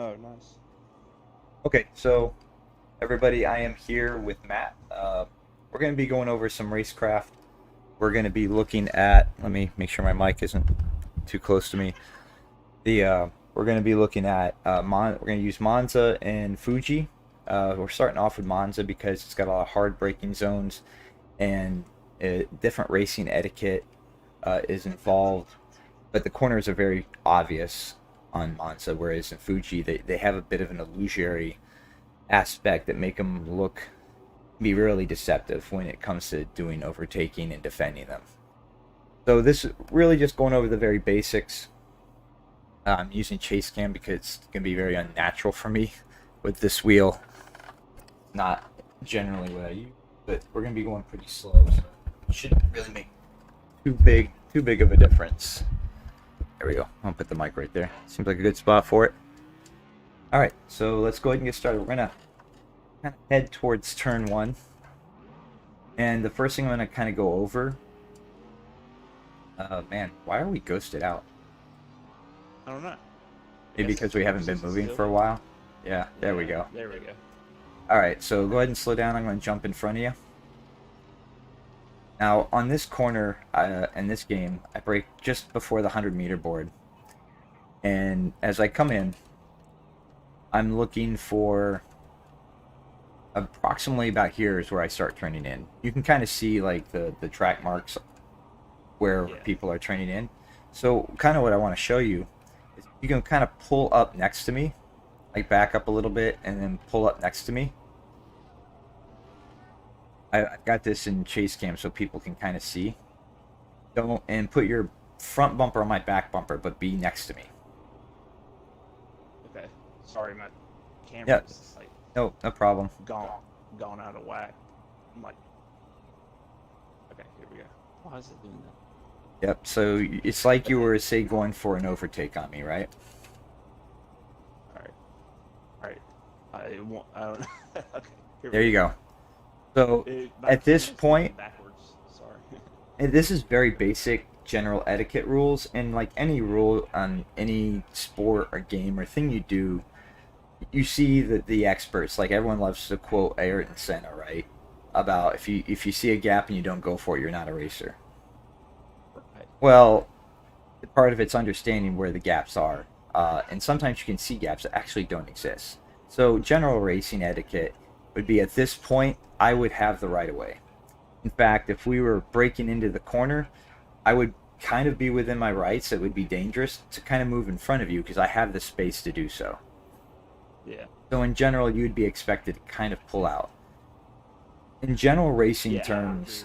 Oh, nice. Okay, so everybody, I am here with Matt. We're going to be going over some Racecraft. We're going to be looking at. Let me make sure my mic isn't too close to me. We're going to be looking at we're going to use Monza and Fuji. We're starting off with Monza because it's got a lot of hard braking zones and different racing etiquette is involved. But the corners are very obvious on Monza, whereas in Fuji they have a bit of an illusory aspect that make them be really deceptive when it comes to doing overtaking and defending them. So this is really just going over the very basics. I'm using chase cam because it's going to be very unnatural for me with this wheel. Not generally what I use, but we're going to be going pretty slow, so it shouldn't really make too big of a difference. There we go. I'll put the mic right there. Seems like a good spot for it. All right, so let's go ahead and get started. We're gonna kind of head towards turn one, and the first thing I'm gonna kind of go over. Man, why are we ghosted out? I don't know. I Maybe guess because it's we for haven't been since it's moving still. for a while. Yeah, there we Yeah, go. there we go. All right, so go ahead and slow down. I'm gonna jump in front of you. Now on this corner, in this game, I brake just before the 100-meter board, and as I come in, I'm looking for approximately about here is where I start turning in. You can kind of see like the track marks where Yeah. people are turning in. So kind of what I want to show you is you can kind of pull up next to me, like back up a little bit and then pull up next to me. I've got this in chase cam so people can kind of see. Don't and put your front bumper on my back bumper, but be next to me. Okay. Sorry, my Yeah, camera's like no problem. gone gone out of whack. I'm like, okay, here we go. Why is it doing that? Yep. So it's like you Okay. were say going for an overtake on me, right? All right. All right. I won't. I don't. Okay. Here we There you go. go. So My at this camera's going point, backwards. Sorry. and this is very basic general etiquette rules, and like any rule on any sport or game or thing you do, you see that the experts, like everyone loves to quote Ayrton Senna, right? About if you see a gap and you don't go for it, you're not a racer. Right. Well, part of it's understanding where the gaps are, and sometimes you can see gaps that actually don't exist. So general racing etiquette would be at this point, I would have the right of way. In fact, if we were breaking into the corner, I would kind of be within my rights. It would be dangerous to kind of move in front of you because I have the space to do so. Yeah. So in general, you'd be expected to kind of pull out. In general racing Yeah. terms,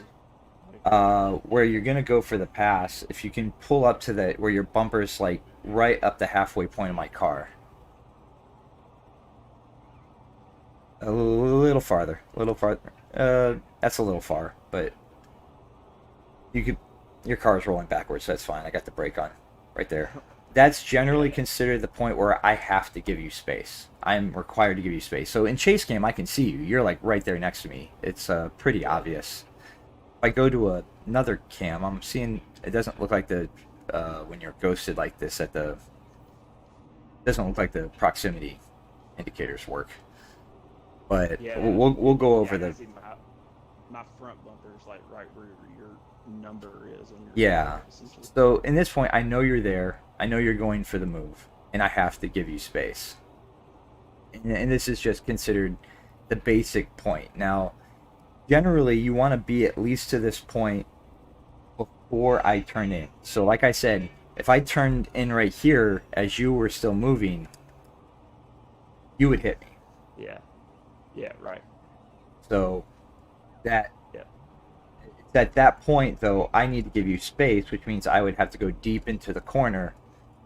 I agree. where you're gonna go for the pass, if you can pull up to the where your bumper's like right up the halfway point of my car, a little farther. That's a little far, but you could. Your car's rolling backwards, so that's fine. I got the brake on, right there. That's generally Yeah. considered the point where I have to give you space. I'm required to give you space. So in chase game, I can see you. You're like right there next to me. It's pretty Yeah. obvious. If I go to another cam, I'm seeing it doesn't look like the when you're ghosted like this at the doesn't look like the proximity indicators work. But Yeah. we'll go Yeah. over I can the see my front bumper is like right where your number is on your yeah. car, essentially. So in this point, I know you're there. I know you're going for the move, and I have to give you space. And this is just considered the basic point. Now, generally, you want to be at least to this point before I turn in. So, like I said, if I turned in right here as you were still moving, you would hit me. Yeah. Yeah. Right. So that Yeah. at that point, though, I need to give you space, which means I would have to go deep into the corner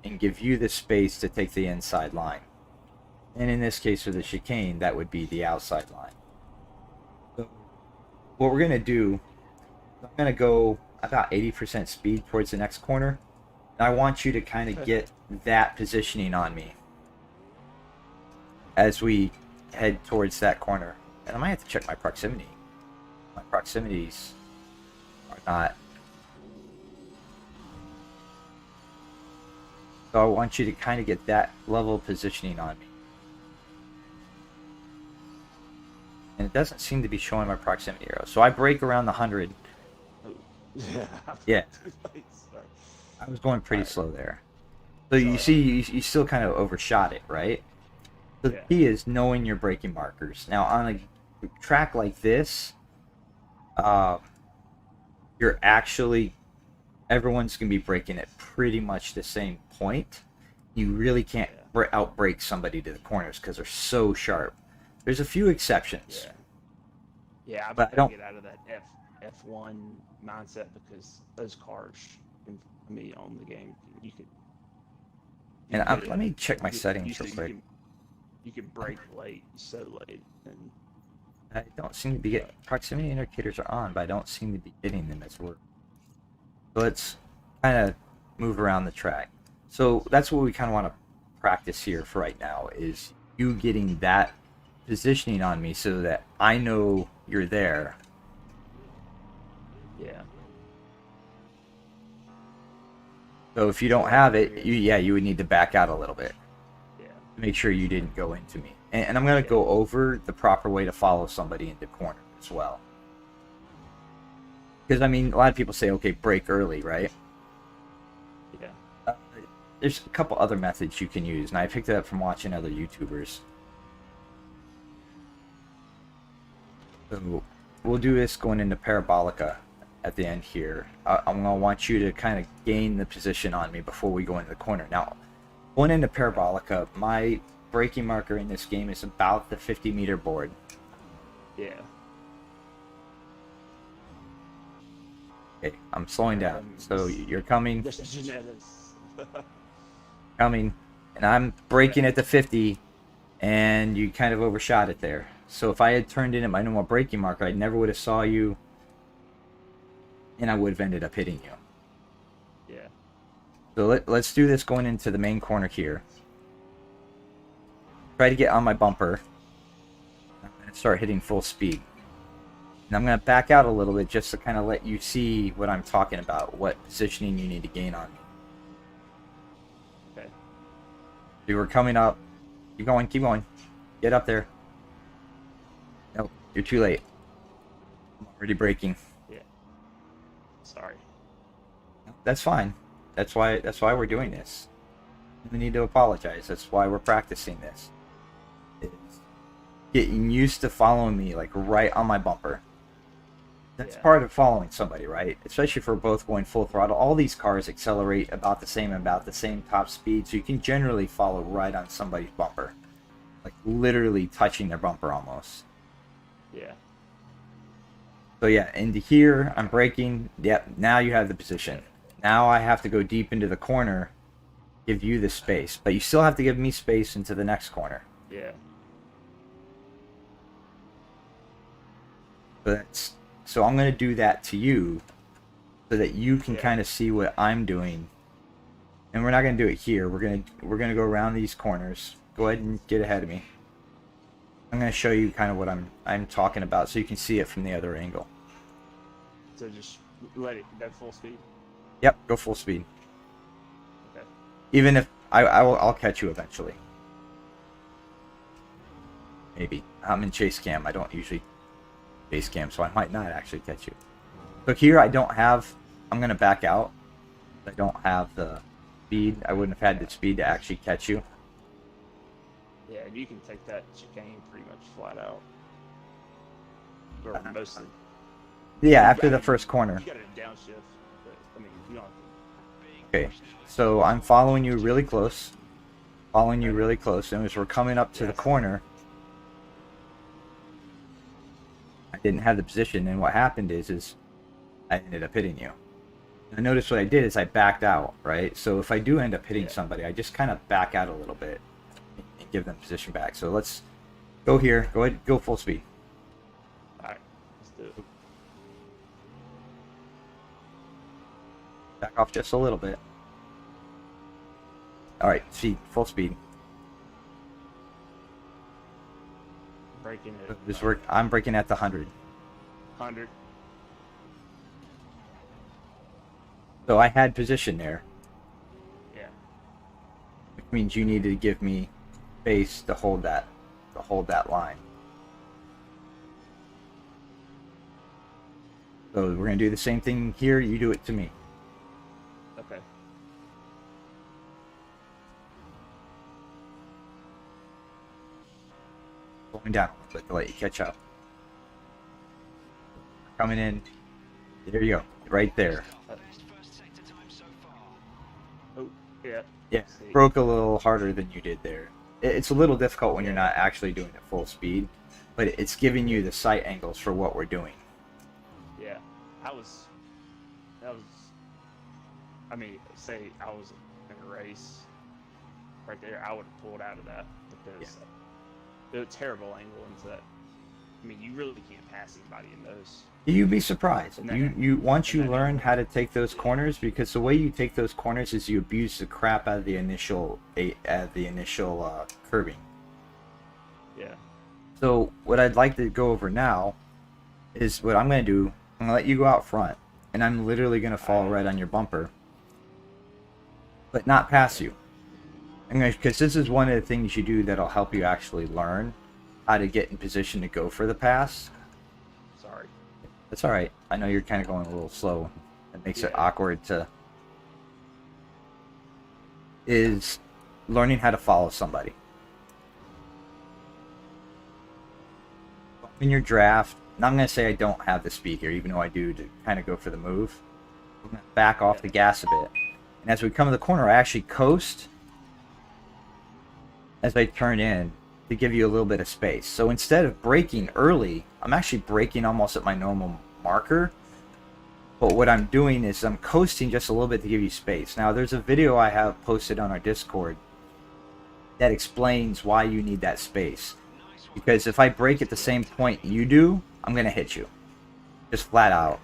and give you the space to take the inside line. And in this case, for the chicane, that would be the outside line. So what we're going to do, I'm going to go about 80% speed towards the next corner. And I want you to kind of Okay. get that positioning on me as we head towards that corner. And I might have to check my proximity. My proximities are not. So I want you to kind of get that level of positioning on me. and it doesn't seem to be showing my proximity arrow. So I brake around the 100. Oh, yeah. Yeah. Sorry. I was going pretty Alright. slow there. So you see, you still kind of overshot it, right? So the Yeah. key is knowing your braking markers. Now on a track like this, you're actually, everyone's going to be braking at pretty much the same point. You really can't outbrake somebody to the corners because they're so sharp. There's a few exceptions. Yeah, I've But got I don't. to get out of that F1 mindset because those cars, I mean, on the game, you could. And let me check my settings real quick. You can brake late, so late, and I don't seem to be getting, proximity indicators are on, but I don't seem to be getting them as we're. So let's kind of move around the track. So that's what we kind of want to practice here for right now, is you getting that positioning on me so that I know you're there. yeah. So if you don't have it, you would need to back out a little bit. Yeah. To make sure you didn't go into me. And I'm going to go over the proper way to follow somebody into corner as well. Because, I mean, a lot of people say, okay, brake early, right? Yeah. There's a couple other methods you can use, and I picked it up from watching other YouTubers. So we'll do this going into Parabolica at the end here. I'm going to want you to kind of gain the position on me before we go into the corner. Now, going into Parabolica, my braking marker in this game is about the 50-meter board. Yeah. Okay, I'm slowing down. So you're coming. This is genetics. Coming, and I'm braking at the 50, and you kind of overshot it there. So if I had turned in at my normal braking marker, I never would have saw you, and I would have ended up hitting you. Yeah. So let's do this going into the main corner here. Try to get on my bumper. I'm going to start hitting full speed. And I'm going to back out a little bit just to kind of let you see what I'm talking about, what positioning you need to gain on me. Okay. You were coming up. Keep going, keep going. Get up there. Nope, you're too late. I'm already braking. Yeah. Sorry. That's fine. That's why we're doing this. We need to apologize. That's why we're practicing this. It's getting used to following me like right on my bumper. That's part of following somebody, right? Especially if we're both going full throttle. All these cars accelerate about the same top speed, so you can generally follow right on somebody's bumper. Like literally touching their bumper almost. Yeah. So yeah, into here, I'm braking. Yep, now you have the position. Now I have to go deep into the corner, give you the space. But you still have to give me space into the next corner. Yeah. So I'm going to do that to you so that you can kind of see what I'm doing. And we're not going to do it here. We're going to go around these corners. Go ahead and get ahead of me. I'm going to show you kind of what I'm talking about so you can see it from the other angle. So just let it go full speed. Yep, go full speed. Okay. Even if I'll catch you eventually. Maybe. I'm in chase cam. I don't usually base cam, so I might not actually catch you. So here I'm going to back out. I don't have the speed. I wouldn't have had the speed to actually catch you. Yeah, you can take that chicane pretty much flat out. Or mostly. Yeah, after the first corner. You got a downshift, but I mean, you don't have to... Okay, so I'm following you really close. And as we're coming up to the corner, I didn't have the position, and what happened is I ended up hitting you. And notice what I did is I backed out, right? So if I do end up hitting somebody, I just kind of back out a little bit and give them position back. So let's go here. Go ahead, go full speed. All right, let's do it. Back off just a little bit. All right, speed, full speed. Breaking it. This work. I'm braking at the 100. 100. So I had position there. Yeah. Which means you needed to give me space to hold that line. So we're going to do the same thing here. You do it to me. Okay. Going down a little bit to let you catch up. Coming in. There you go. Right there. Oh, yeah. Yeah, broke a little harder than you did there. It's a little difficult when you're not actually doing it full speed, but it's giving you the sight angles for what we're doing. Yeah, that was, I mean, say I was in a race right there, I would have pulled out of that because it was a terrible angle into that. I mean, you really can't pass anybody in those. You'd be surprised. Once you learn angle. how to take those corners, because the way you take those corners is you abuse the crap out of the initial curbing. Yeah. So what I'd like to go over now is what I'm going to do. I'm going to let you go out front, and I'm literally going to fall right on your bumper, but not pass you. Because this is one of the things you do that'll help you actually learn how to get in position to go for the pass. Sorry. That's all right. I know you're kind of going a little slow. It makes it awkward to... Is learning how to follow somebody. In your draft, and I'm going to say I don't have the speed here, even though I do to kind of go for the move. I'm going to back off the gas a bit. And as we come to the corner, I actually coast as I turn in to give you a little bit of space. So instead of braking early, I'm actually braking almost at my normal marker. But what I'm doing is I'm coasting just a little bit to give you space. Now there's a video I have posted on our Discord that explains why you need that space. Because if I brake at the same point you do, I'm going to hit you. Just flat out.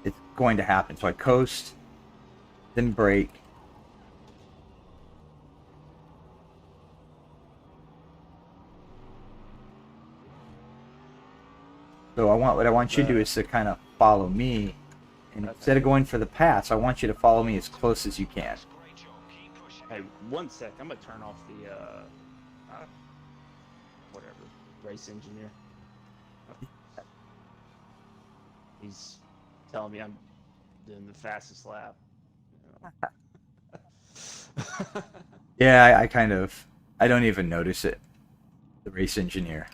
It's going to happen. So I coast, then brake. So what I want you to do is to kind of follow me, and instead of going for the pass, I want you to follow me as close as you can. Hey, 1 sec. I'm gonna turn off the whatever race engineer. He's telling me I'm doing the fastest lap. Yeah, I don't even notice it. The race engineer.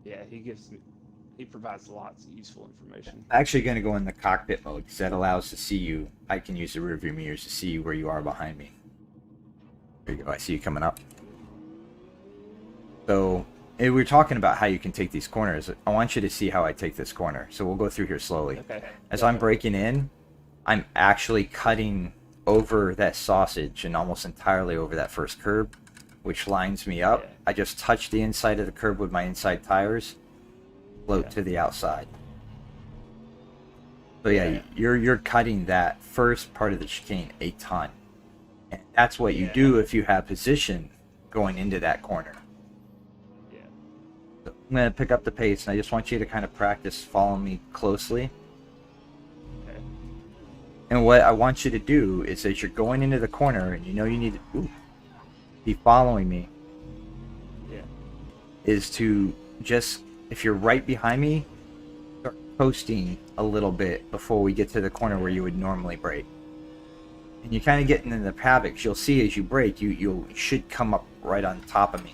Yeah, he provides lots of useful information. I'm actually going to go in the cockpit mode because that allows to see you. I can use the rearview mirrors to see where you are behind me. There you go. I see you coming up. So we were talking about how you can take these corners. I want you to see how I take this corner. So we'll go through here slowly. Okay. As I'm braking in, I'm actually cutting over that sausage and almost entirely over that first curb, which lines me up. Yeah. I just touch the inside of the curb with my inside tires, float to the outside. So yeah, you're cutting that first part of the chicane a ton. And that's what you do if you have position going into that corner. Yeah. So I'm going to pick up the pace, and I just want you to kind of practice following me closely. Okay. And what I want you to do is as you're going into the corner, and you know you need to be following me, is to just, if you're right behind me, start coasting a little bit before we get to the corner where you would normally brake. And you kind of get into the havoc. You'll see as you brake, you should come up right on top of me.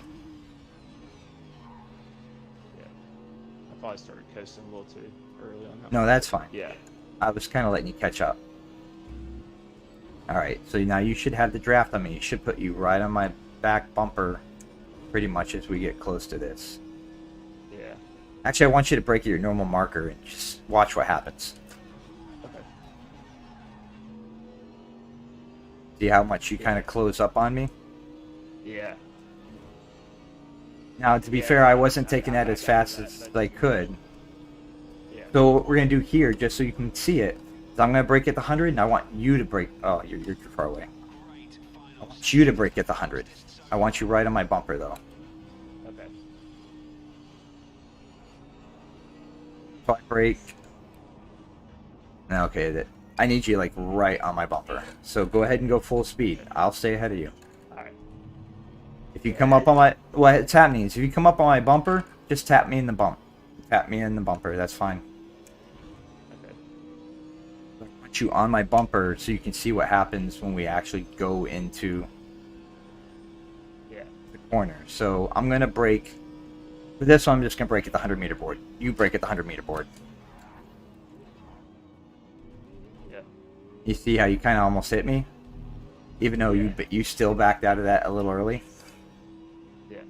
Yeah. I probably started coasting a little too early on that. No, that's fine. Yeah. I was kind of letting you catch up. Alright, so now you should have the draft on me. It should put you right on my back bumper pretty much as we get close to this. Yeah. Actually, I want you to brake at your normal marker and just watch what happens. Okay. See how much you kind of close up on me? Yeah. Now, to be fair, I wasn't taking that as fast as I could. Yeah. So what we're going to do here, just so you can see it, is I'm going to brake at the 100, and I want you to brake... Oh, you're too far away. I want you to brake at the 100. I want you right on my bumper, though. Okay. So I brake. Okay, I need you, like, right on my bumper. So go ahead and go full speed. I'll stay ahead of you. Alright. If you come up on my, what's happening is if you come up on my bumper, just tap me in the bump. Tap me in the bumper. That's fine. Okay. I want you on my bumper so you can see what happens when we actually go into the corner. So I'm gonna brake. For this one, I'm just gonna brake at the 100-meter board. You brake at the 100-meter board. Yeah. You see how you kind of almost hit me, even though you still backed out of that a little early. Yeah.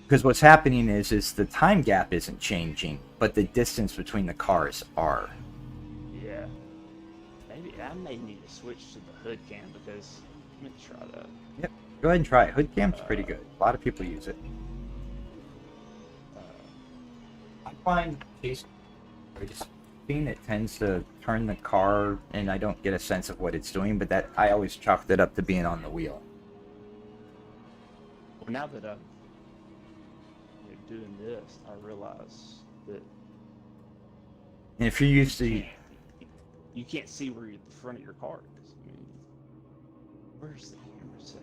Because what's happening is the time gap isn't changing, but the distance between the cars are. Yeah. Maybe I may need to switch to the hood cam because I'm gonna try that. Yep. Go ahead and try it. Hood cam's pretty good. A lot of people use it. I find just being it tends to turn the car, and I don't get a sense of what it's doing, but that I always chalked it up to being on the wheel. Well, now that I'm doing this, I realize that. And if you're used to, you can't see where the front of your car is. I mean, where's the camera set?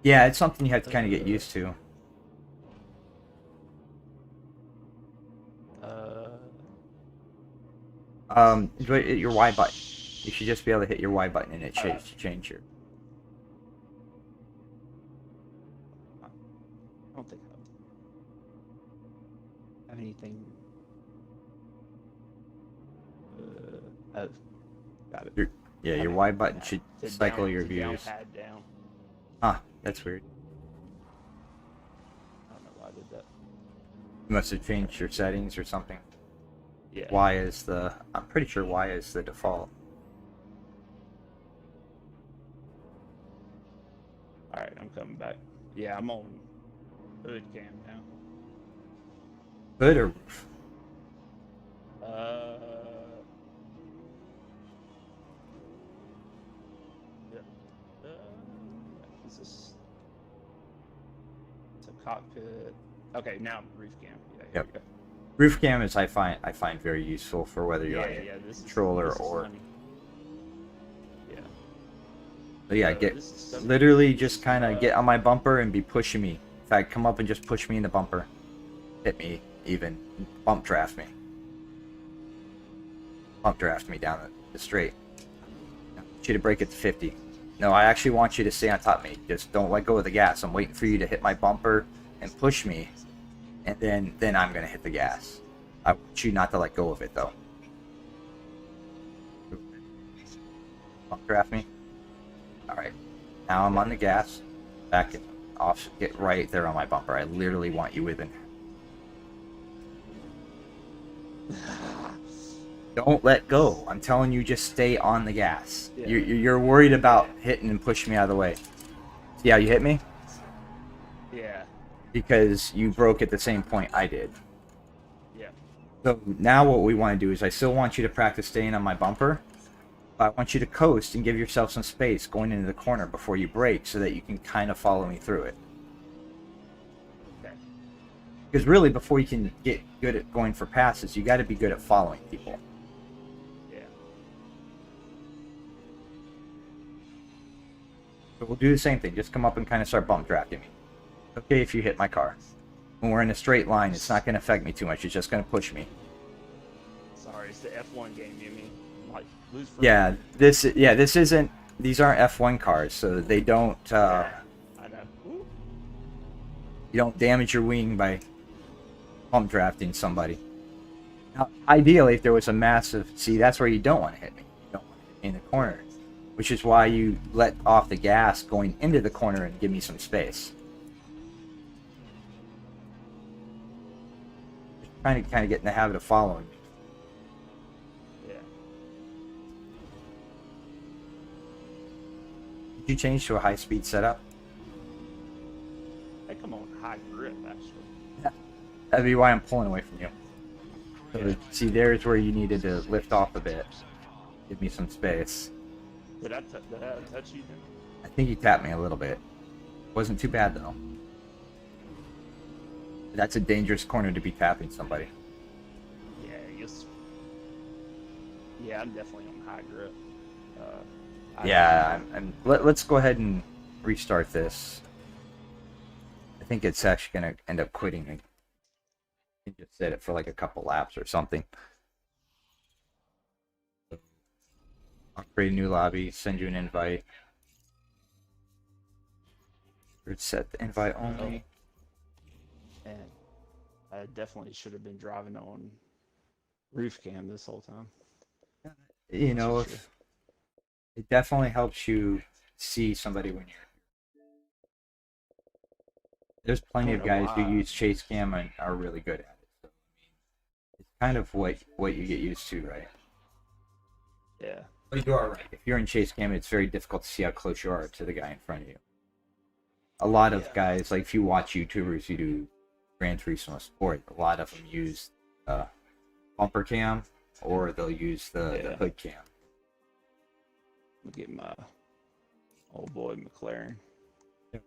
yeah, it's something you have to kind of get used to. Your Y button. You should just be able to hit your Y button and it change your. I don't think I have anything. Oh, got it. Your Y button should cycle your views. Down. Huh, that's weird. I don't know why I did that. You must have changed your settings or something. Yeah. Y is the. I'm pretty sure Y is the default. Alright, I'm coming back. Yeah, I'm on hood cam now. Hood or roof? Is this? It's a cockpit. Okay, now roof cam. Yeah, here we go. Roof cam is I find very useful for whether you're on a controller or. Funny. Yeah. But yeah, literally just kind of get on my bumper and be pushing me. In fact, come up and just push me in the bumper. Hit me, even. Bump draft me. Bump draft me down the straight. I want you to brake at the 50. No, I actually want you to stay on top of me. Just don't let go of the gas. I'm waiting for you to hit my bumper and push me. And then I'm going to hit the gas. I want you not to let go of it, though. Bump draft me. Alright. Now I'm on the gas. Back it off. Get right there on my bumper. I literally want you within. Don't let go. I'm telling you, just stay on the gas. Yeah. You're worried about hitting and pushing me out of the way. See how you hit me? Yeah. Because you broke at the same point I did. Yeah. So now what we want to do is I still want you to practice staying on my bumper. But I want you to coast and give yourself some space going into the corner before you brake so that you can kind of follow me through it. Okay. Because really, before you can get good at going for passes, you got to be good at following people. Yeah. But we'll do the same thing. Just come up and kind of start bump drafting me. It's okay if you hit my car. When we're in a straight line, it's not going to affect me too much. It's just going to push me. Sorry, it's the F1 game, you mean? Like, lose for this isn't. These aren't F1 cars, so they don't. I know. Ooh. You don't damage your wing by pump drafting somebody. Now, ideally, if there was a massive, see, that's where you don't want to hit me. You don't want to hit me in the corner, which is why you let off the gas going into the corner and give me some space. Just trying to kind of get in the habit of following. Did you change to a high-speed setup? I think I'm on high grip, actually. Yeah. That'd be why I'm pulling away from you. So, see, there's where you needed to lift off a bit. Give me some space. Did I touch you then? I think you tapped me a little bit. Wasn't too bad, though. That's a dangerous corner to be tapping somebody. Yeah, I guess. Yeah, I'm definitely on high grip. Yeah, let's go ahead and restart this. I think it's actually going to end up quitting. You just set it for like a couple laps or something. I'll create a new lobby, send you an invite. Set the invite only. And I definitely should have been driving on roof cam this whole time. You know, if it definitely helps you see somebody when you're. There's plenty of guys who use chase cam and are really good at it. So, I mean, it's kind of what you get used to, right? Yeah. But you are right. If you're in chase cam, it's very difficult to see how close you are to the guy in front of you. A lot of guys, like if you watch YouTubers who do Gran Turismo Sport, a lot of them use bumper cam or they'll use the hood cam. I'll get my old boy McLaren. Yep.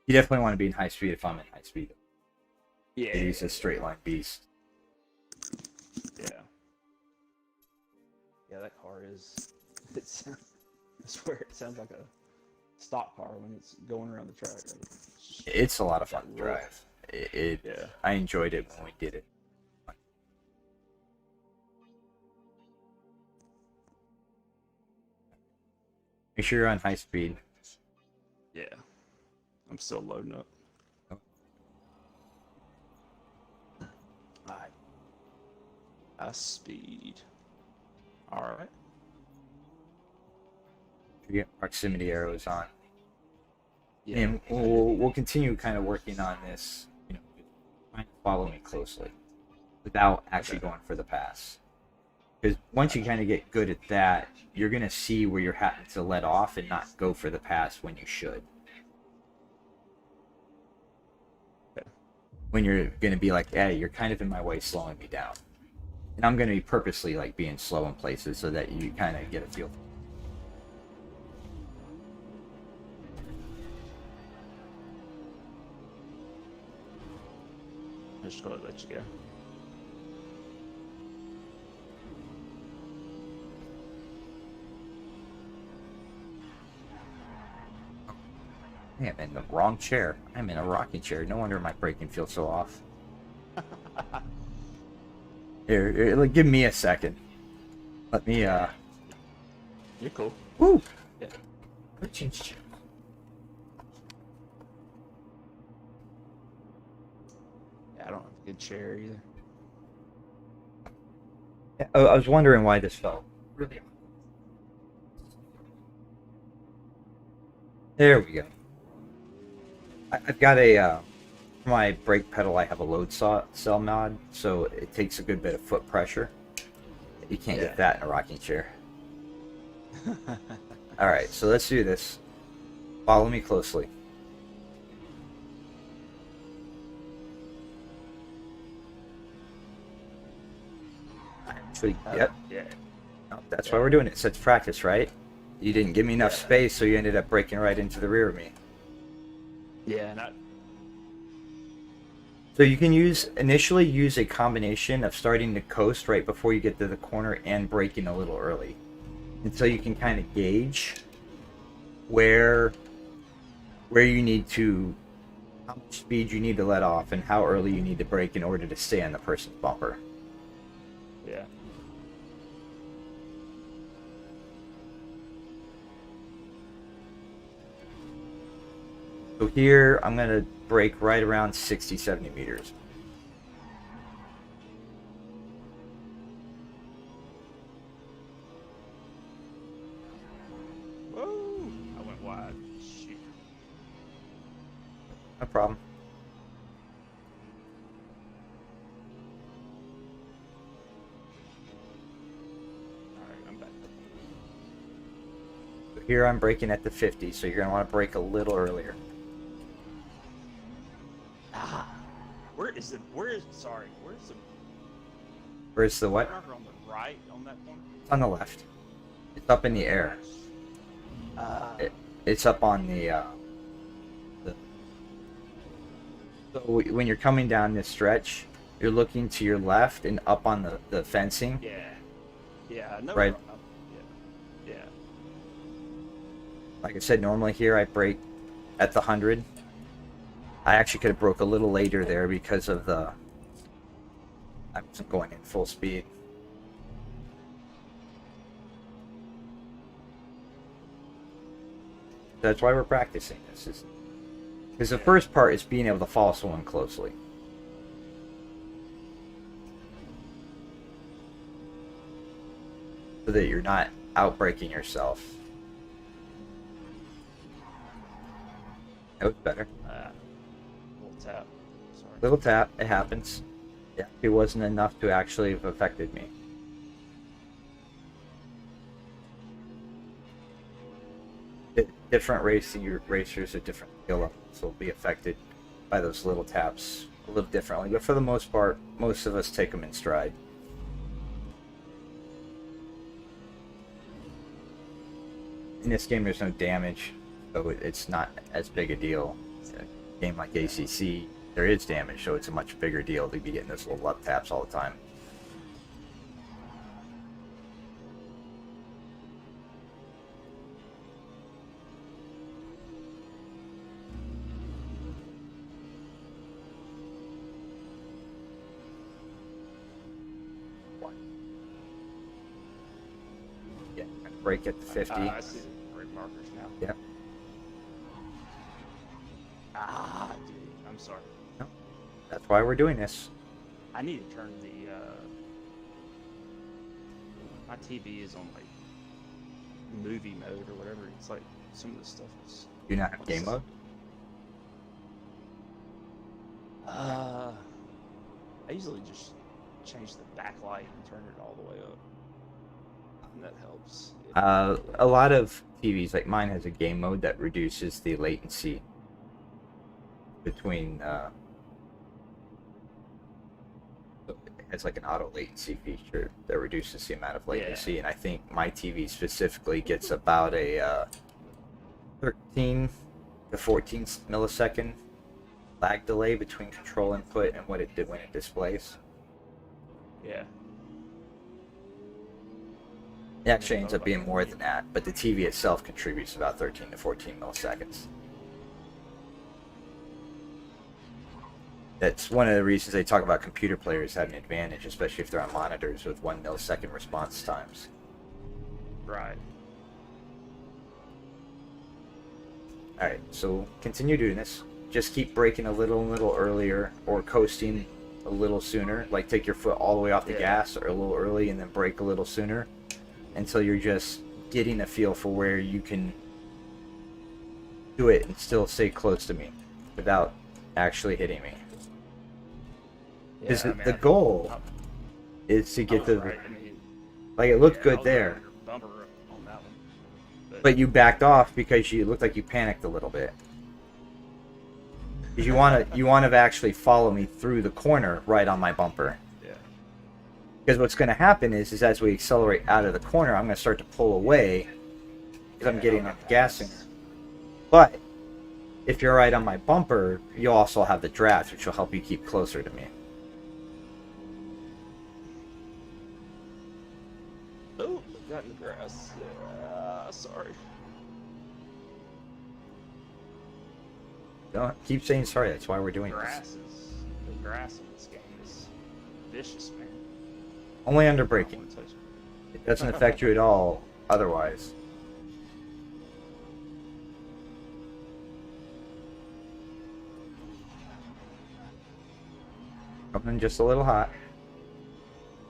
You definitely want to be in high speed if I'm in high speed. Yeah. He's a straight line beast. Yeah. Yeah, that car is. I swear it sounds like a stock car when it's going around the track. It's a lot of fun to drive. I enjoyed it when we did it. Make sure you're on high speed. Yeah. I'm still loading up. Alright. High speed. Alright. You get proximity arrows on. Yeah. And we'll continue kind of working on this, you know, trying to follow me closely without actually going for the pass. Because once you kind of get good at that, you're going to see where you're having to let off and not go for the pass when you should. When you're going to be like, hey, you're kind of in my way, slowing me down. And I'm going to be purposely like being slow in places so that you kind of get a feel. I'm just going to let you go. Hey, I'm in the wrong chair. I'm in a rocking chair. No wonder my braking feels so off. Here, give me a second. Let me, You're cool. Woo! Yeah. Let's change chair. Yeah, I don't have a good chair either. Yeah, I was wondering why this felt really. There we go. I've got a for my brake pedal. I have a load cell mod, so it takes a good bit of foot pressure. You can't get that in a rocking chair. All right, so let's do this. Follow me closely. Actually, yep. Yeah. No, that's why we're doing it. So it's practice, right? You didn't give me enough space, so you ended up breaking right into the rear of me. Yeah, not. So you can initially use a combination of starting to coast right before you get to the corner and braking a little early. And so you can kind of gauge where you need to, how much speed you need to let off and how early you need to brake in order to stay on the person's bumper. Yeah. So here, I'm going to brake right around 60, 70 meters. Whoa! I went wide. Shit. No problem. Alright, I'm back. So here I'm braking at the 50, so you're going to want to brake a little earlier. Where's the what? Marker on the right on that one? It's on the left. It's up in the air. It's up on the so when you're coming down this stretch, you're looking to your left and up on the fencing. Yeah. Yeah, I know. Right. Yeah. Like I said, normally here I brake at the 100. I actually could have broke a little later there because of I wasn't going in full speed. That's why we're practicing this. Because the first part is being able to follow someone closely. So that you're not outbraking yourself. That was better. Little tap. Sorry. Little tap, it happens. Yeah, it wasn't enough to actually have affected me. Different racers at different skill levels will be affected by those little taps a little differently, but for the most part, most of us take them in stride. In this game, there's no damage, so it's not as big a deal. A game like ACC, there is damage, so it's a much bigger deal to be getting those little left taps all the time. Yeah, brake at the 50. I see the brake markers now. Yeah. Dude, I'm sorry. No, that's why we're doing this. I need to turn the, my TV is on, like, movie mode or whatever. It's like, some of this stuff is... Do you not have game mode? I usually just change the backlight and turn it all the way up. And that helps. A lot of TVs, like mine, has a game mode that reduces the latency between it has like an auto latency feature that reduces the amount of latency, and I think my TV specifically gets about a 13 to 14 millisecond lag delay between control input and what it did when it displays. Yeah. It actually ends up being more than that, but the TV itself contributes about 13 to 14 milliseconds. That's one of the reasons they talk about computer players having an advantage, especially if they're on monitors with 1 millisecond response times. Right. Alright, so continue doing this. Just keep braking a little earlier, or coasting a little sooner. Like take your foot all the way off the gas or a little early and then brake a little sooner, until you're just getting a feel for where you can do it and still stay close to me without actually hitting me. Because the goal is to get the... Right. I mean, like, it looked good there. Bumper on that one. But you backed off because you looked like you panicked a little bit. Because you want to actually follow me through the corner right on my bumper. Yeah. Because what's going to happen is as we accelerate out of the corner, I'm going to start to pull away because I'm getting on the gas sooner. But if you're right on my bumper, you also have the draft, which will help you keep closer to me. Oh, got in the grass. Sorry. Don't keep saying sorry. That's why we're doing this. The grass in this game is vicious, man. Only under braking. It doesn't affect you at all otherwise. Coming just a little hot.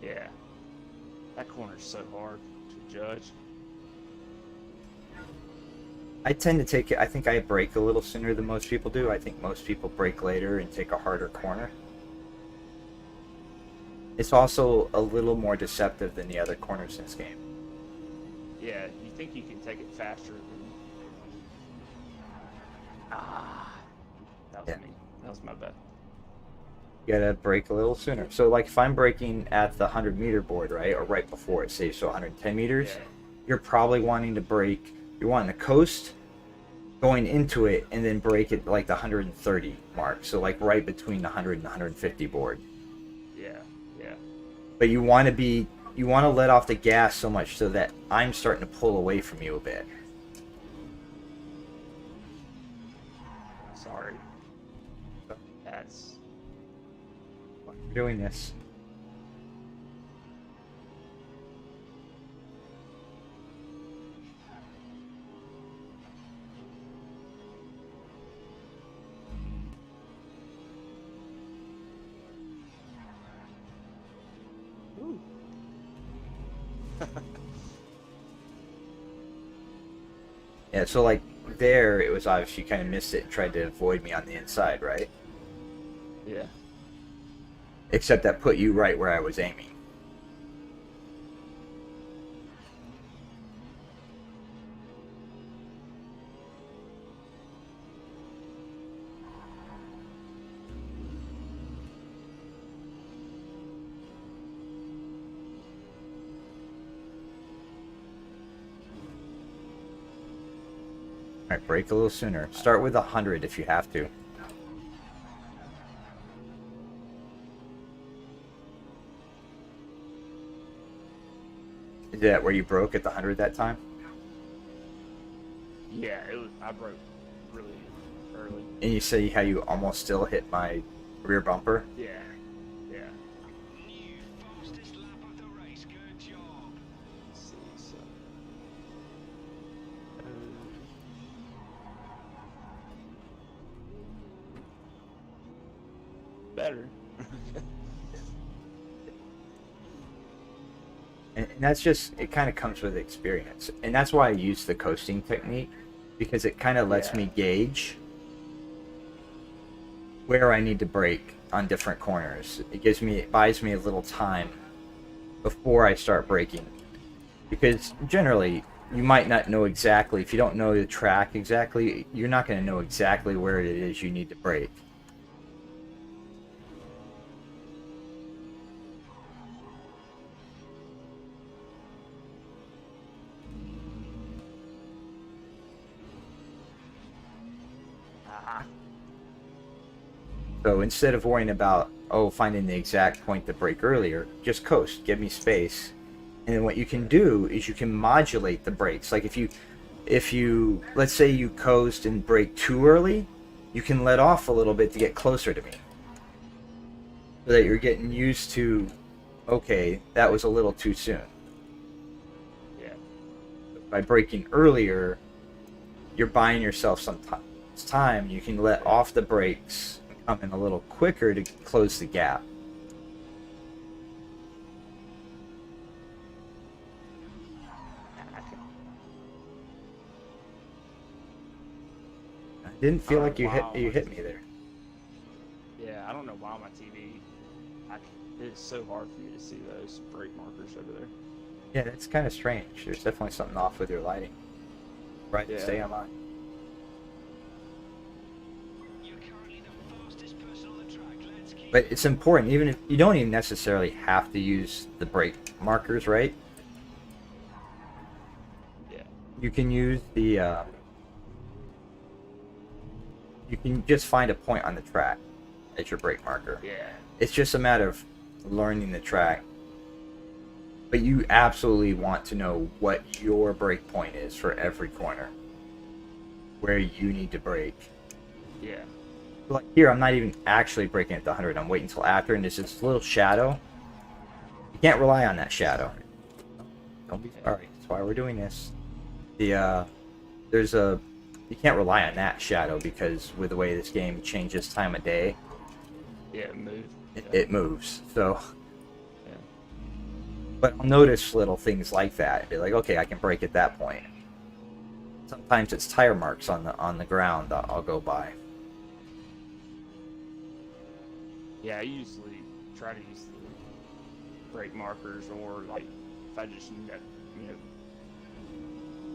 Yeah. That corner's so hard to judge. I tend to take it, I think I brake a little sooner than most people do. I think most people brake later and take a harder corner. It's also a little more deceptive than the other corners in this game. Yeah, you think you can take it faster than... That was me. That was my bad. You gotta brake a little sooner. So like if I'm braking at the 100-meter board, right, or right before it, say, so 110 meters, you're probably wanting to brake, you're wanting to coast going into it and then brake at like the 130 mark. So like right between the 100 and the 150 board. Yeah, yeah. But you want to be you want to let off the gas so much so that I'm starting to pull away from you a bit. Sorry. That's Why are you doing this? Yeah, so like there, it was obvious you kind of missed it and tried to avoid me on the inside, right? yeah. Except that put you right where I was aiming. Alright, brake a little sooner. Start with 100 if you have to. Is that where you broke at the 100 that time? Yeah, I broke really early. And you say how you almost still hit my rear bumper? Yeah. Yeah. Fastest lap of the race. Good job. Let's see, so. Better. And that's just, it kind of comes with experience. And that's why I use the coasting technique, because it kind of lets me gauge where I need to brake on different corners. It buys me a little time before I start braking. Because generally, you might not know exactly, if you don't know the track exactly, you're not going to know exactly where it is you need to brake. So instead of worrying about, finding the exact point to brake earlier, just coast, give me space. And then what you can do is you can modulate the brakes. Like if you let's say you coast and brake too early, you can let off a little bit to get closer to me. So that you're getting used to, okay, that was a little too soon. Yeah. By braking earlier, you're buying yourself some time. You can let off the brakes and come in a little quicker to close the gap. I didn't feel like you hit me there. Yeah, I don't know why my TV. It is so hard for me to see those brake markers over there. Yeah, that's kind of strange. There's definitely something off with your lighting. Right, Yeah. stay on mine. You're currently the fastest person on the track. Let's keep But it's important, even if you don't even necessarily have to use the brake markers, right? Yeah. You can use the, you can just find a point on the track as your brake marker. Yeah. It's just a matter of learning the track. But you absolutely want to know what your brake point is for every corner. Where you need to brake. Yeah. Like here, I'm not even actually braking at the 100. I'm waiting until after, and there's this little shadow. You can't rely on that shadow. Don't be sorry. That's why we're doing this. You can't rely on that shadow because with the way this game changes time of day, Yeah, it moved. it moves. So, Yeah. but I'll notice little things like that. Be like, okay, I can brake at that point. Sometimes it's tire marks on the ground that I'll go by. Yeah, I usually try to use the brake markers, or like if I just know,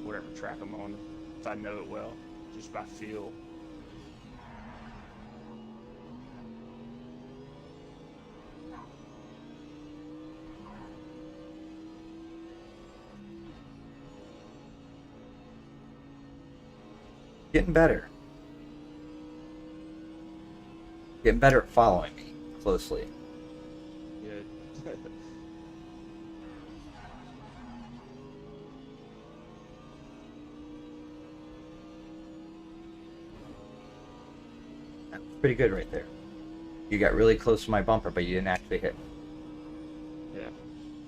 whatever track I'm on, if I know it well, just by feel. Getting better. Getting better at following me closely. Good. That's pretty good right there. You got really close to my bumper, but you didn't actually hit. Yeah.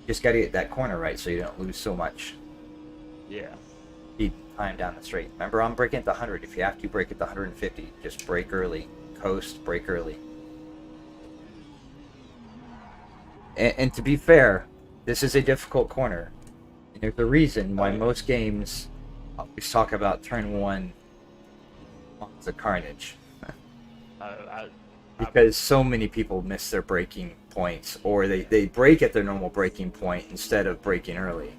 Just got to get that corner right so you don't lose so much. Yeah. Keep time down the straight. Remember, I'm braking at the 100. If you have to brake at the 150, just brake early. Coast, brake early. And to be fair, this is a difficult corner. And there's a reason why most games always talk about turn 1 as a carnage. Because so many people miss their braking points, or they brake at their normal braking point instead of braking early.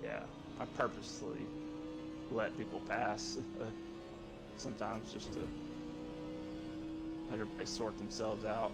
Yeah, I purposely let people pass sometimes just to let everybody sort themselves out.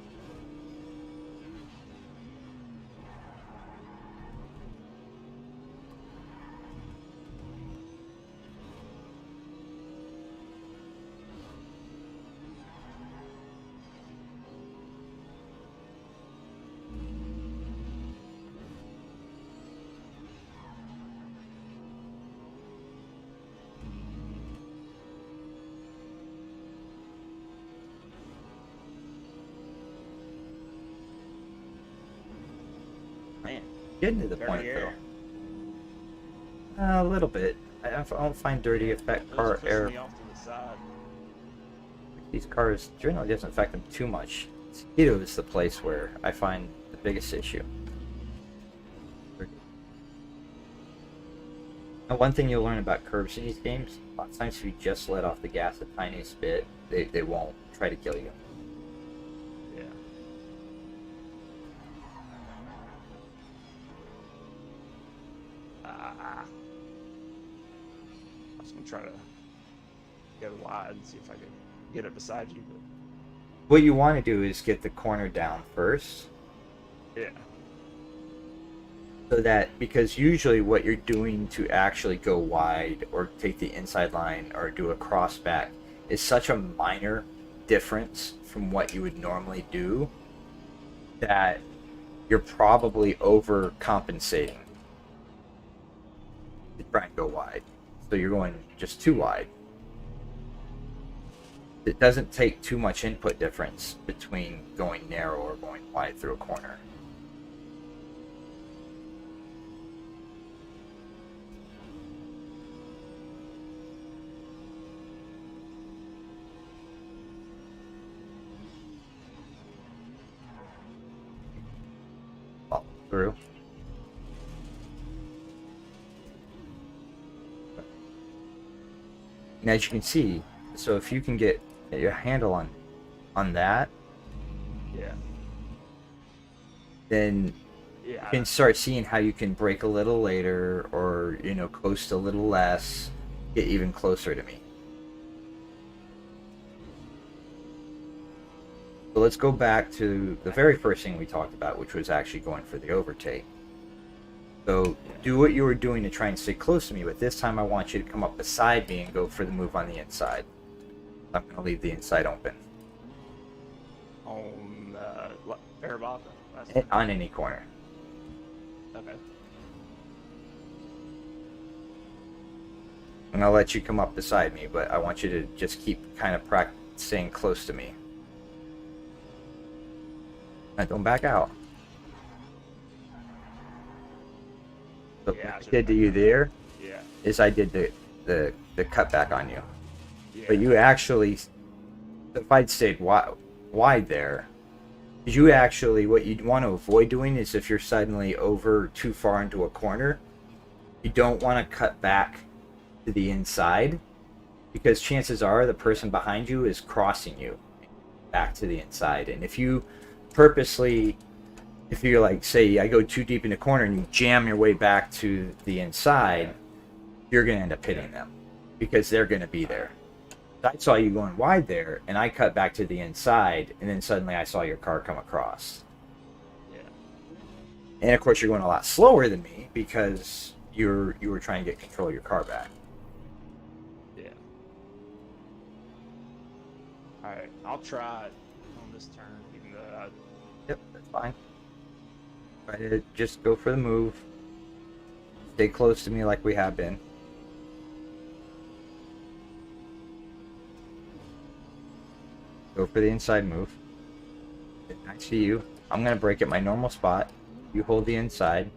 Man, Getting to the dirty point, air. though. A little bit. I don't find dirty affect It was car pushing air. me off to the side. These cars generally doesn't affect them too much. Mosquito is the place where I find the biggest issue. Now, one thing you'll learn about curves in these games, a lot of times if you just let off the gas the tiniest bit, they won't try to kill you. Yeah. I was gonna try to go wide and see if I could get it beside you, but What you want to do is get the corner down first, yeah. so that, because usually what you're doing to actually go wide or take the inside line or do a cross back is such a minor difference from what you would normally do that you're probably overcompensating to try and go wide. So you're going just too wide. It doesn't take too much input difference between going narrow or going wide through a corner. Follow through. And as you can see, so if you can get your handle on that, Yeah. then Yeah. you can start seeing how you can brake a little later, or coast a little less, get even closer to me. So let's go back to the very first thing we talked about, which was actually going for the overtake. So do what you were doing to try and stay close to me, but this time I want you to come up beside me and go for the move on the inside. I'm going to leave the inside open. On Barabata. On any corner. Okay. And I'll let you come up beside me, but I want you to just keep kind of staying close to me. And don't back out. So Yeah, what I did to you there Yeah. is I did the cutback on you. Yeah. But you actually, if I'd stayed wide there, you actually, what you'd want to avoid doing is if you're suddenly over too far into a corner, you don't want to cut back to the inside, because chances are the person behind you is crossing you back to the inside. And if you purposely, if you're like, say I go too deep in the corner and you jam your way back to the inside, you're going to end up hitting them because they're going to be there. I saw you going wide there, and I cut back to the inside, and then suddenly I saw your car come across. Yeah. And of course, you're going a lot slower than me because you were trying to get control of your car back. Yeah. All right. I'll try it on this turn, even though Yep, that's fine. Try to just go for the move. Stay close to me like we have been. Go for the inside move. I see you. I'm going to brake at my normal spot. You hold the inside.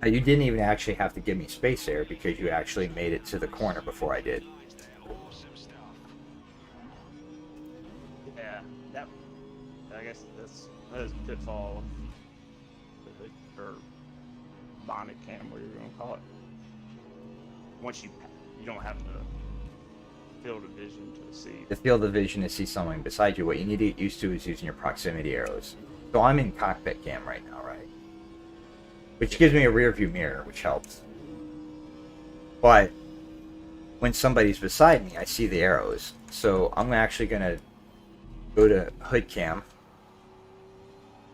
You didn't even actually have to give me space there because you actually made it to the corner before I did. Awesome stuff. Yeah, that. I guess that is a pitfall of the hood or bonnet cam, whatever you're gonna call it. Once you don't have the field of vision to see. The field of vision to see someone beside you. What you need to get used to is using your proximity arrows. So I'm in cockpit cam right now, right? Which gives me a rear view mirror, which helps. But when somebody's beside me, I see the arrows. So I'm actually going to go to hood cam.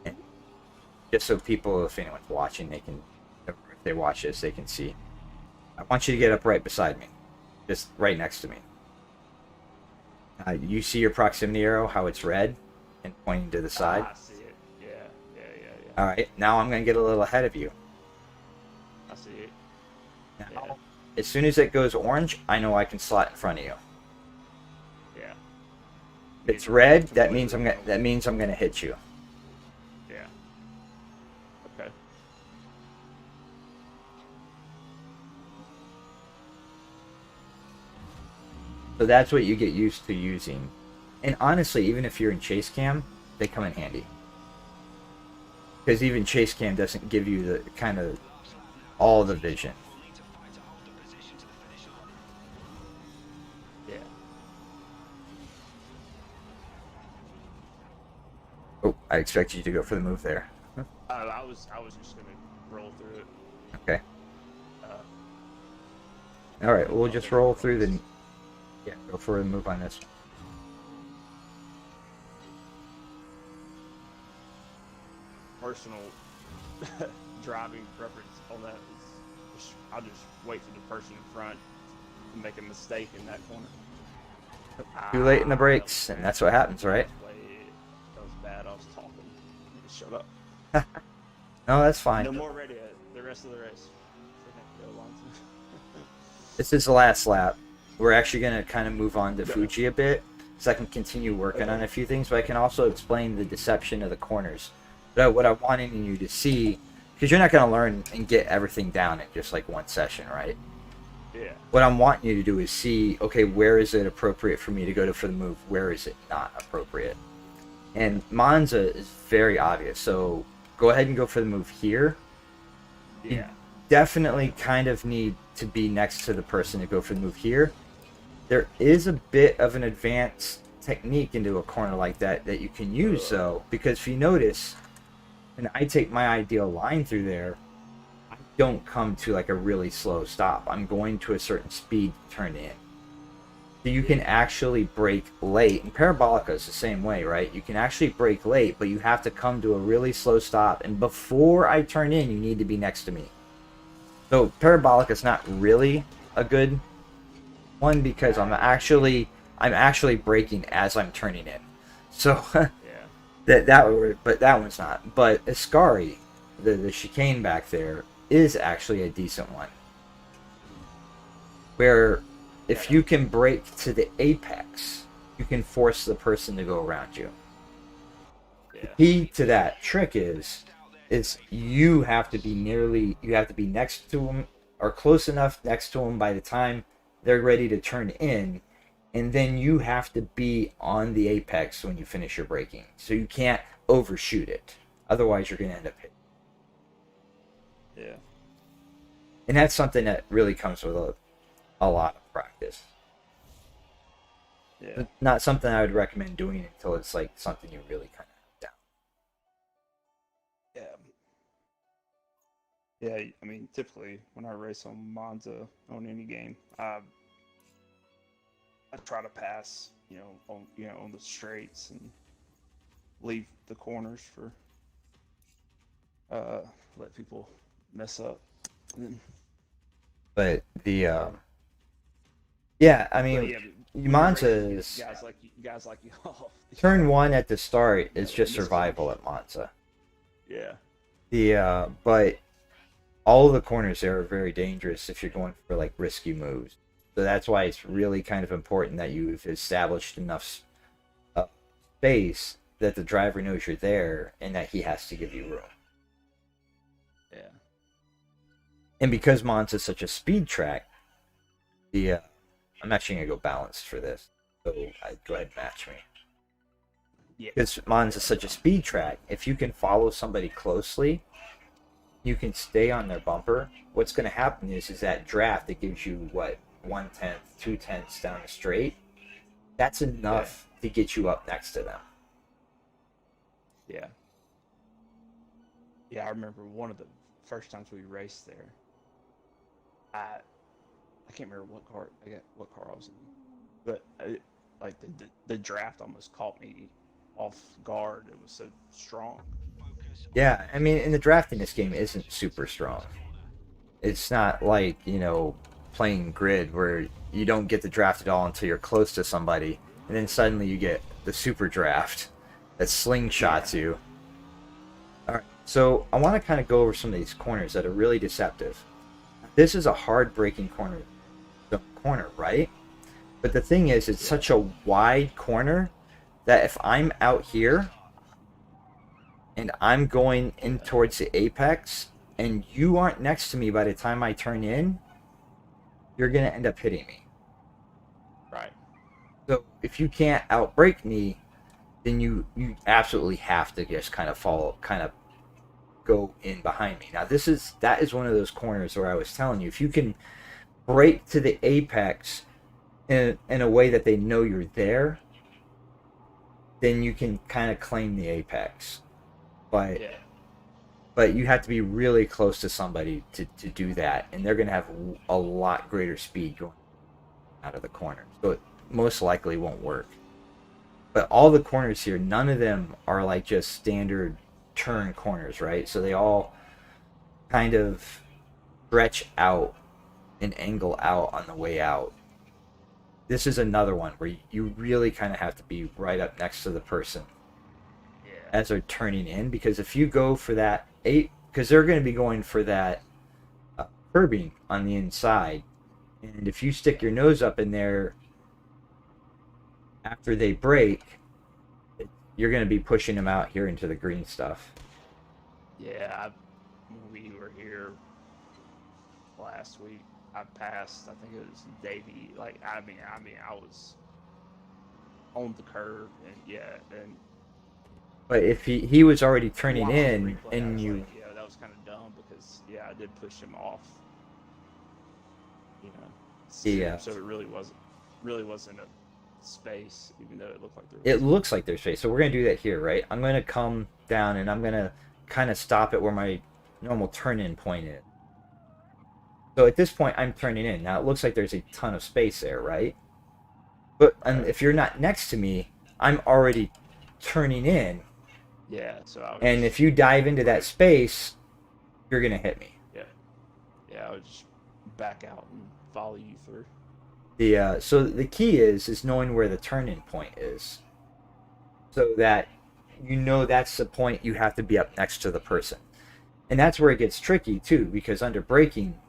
And just so people, if anyone's watching, they can, if they watch this, they can see. I want you to get up right beside me. Just right next to me. You see your proximity arrow, how it's red and pointing to the side? I see it. Yeah. Alright, now I'm going to get a little ahead of you. I see it. Now, as soon as it goes orange, I know I can slot in front of you. Yeah. If it's red, that means I'm gonna hit you. Yeah. Okay. So that's what you get used to using. And honestly, even if you're in chase cam, they come in handy. Because even chase cam doesn't give you the kind of all the vision. We'll need to fight to hold the position to the finish line. Yeah. Oh, I expect you to go for the move there. I was just gonna roll through it. Okay. Uh, Alright, we'll just roll through the... Yeah, go for the move on this. Personal driving preference on that is I'll just wait for the person in front to make a mistake in that corner. Too late in the brakes, and that's what happens, right? That was bad. I was talking. Shut up. No, that's fine. No more radio. The rest of the race. This is the last lap. We're actually going to kind of move on to Fuji a bit, so I can continue working on a few things, but I can also explain the deception of the corners. But what I wanted you to see, because you're not going to learn and get everything down in just like one session, right? Yeah. What I'm wanting you to do is see, okay, where is it appropriate for me to go for the move? Where is it not appropriate? And Monza is very obvious, so go ahead and go for the move here. Yeah. Definitely kind of need to be next to the person to go for the move here. There is a bit of an advanced technique into a corner like that that you can use, though, because if you notice, when I take my ideal line through there, I don't come to like a really slow stop. I'm going to a certain speed to turn in. So you can actually brake late, and Parabolica is the same way, right? You can actually brake late, but you have to come to a really slow stop, and before I turn in, you need to be next to me. So Parabolica is not really a good one because I'm actually braking as I'm turning in. So Yeah. but that one's not. But Ascari, the chicane back there is actually a decent one. Where if you can brake to the apex, you can force the person to go around you. Yeah. The key to that trick is you have to be next to them or close enough next to them by the time they're ready to turn in, and then you have to be on the apex when you finish your braking. So you can't overshoot it. Otherwise, you're going to end up hitting. Yeah. And that's something that really comes with a lot of practice. Yeah. Not something I would recommend doing until it's like something you really kind of down. Yeah. Yeah, I mean, typically when I race on Monza on any game, I try to pass, on the straights and leave the corners for let people mess up. But the yeah, I mean, But yeah, Monza is guys like y'all. turn one at the start is just survival at Monza. Yeah. But all of the corners there are very dangerous if you're going for like risky moves. So that's why it's really kind of important that you've established enough space that the driver knows you're there and that he has to give you room. Yeah. And because Monza's such a speed track, I'm actually gonna go balanced for this. So go ahead and match me. Yeah. Because Monza's such a speed track, if you can follow somebody closely, you can stay on their bumper. What's going to happen is that draft that gives you what 1/10, 2/10 down the straight. That's enough to get you up next to them. Yeah. Yeah, I remember one of the first times we raced there. I can't remember what car I was in, but like the draft almost caught me off guard. It was so strong. Yeah, I mean, and the draft in this game isn't super strong. It's not like, playing grid where you don't get the draft at all until you're close to somebody, and then suddenly you get the super draft that slingshots you. All right, so I want to kind of go over some of these corners that are really deceptive. This is a hard braking corner, right? But the thing is, it's such a wide corner that if I'm out here and I'm going in towards the apex and you aren't next to me by the time I turn in, you're going to end up hitting me. Right. So if you can't outbrake me, then you absolutely have to just kind of go in behind me. Now that is one of those corners where I was telling you, if you can brake to the apex in a way that they know you're there, then you can kind of claim the apex. But you have to be really close to somebody to do that, and they're going to have a lot greater speed going out of the corner, so it most likely won't work. But all the corners here, none of them are like just standard turn corners, right? So they all kind of stretch out and angle out on the way out. This is another one where you really kind of have to be right up next to the person as they're turning in, because if you go for that because they're going to be going for that curbing on the inside, and if you stick your nose up in there after they brake, you're going to be pushing them out here into the green stuff. Yeah, when we were here last week, I passed. I think it was Davey. Like, I mean, I was on the curve, and. But if he was already turning Watching the in, replay, and I was you, like, yeah, that was kind of dumb because I did push him off. Yeah. So it really wasn't a space, even though it looked like there was. It looks like there's space. So we're gonna do that here, right? I'm gonna come down and I'm gonna kind of stop it where my normal turn-in point is. So at this point, I'm turning in. Now it looks like there's a ton of space there, right? But and if you're not next to me, I'm already turning in. Yeah. So and if you dive into that space, you're gonna hit me. Yeah. I would just back out and follow you through. So the key is knowing where the turn-in point is, so that that's the point you have to be up next to the person, and that's where it gets tricky too, because under braking,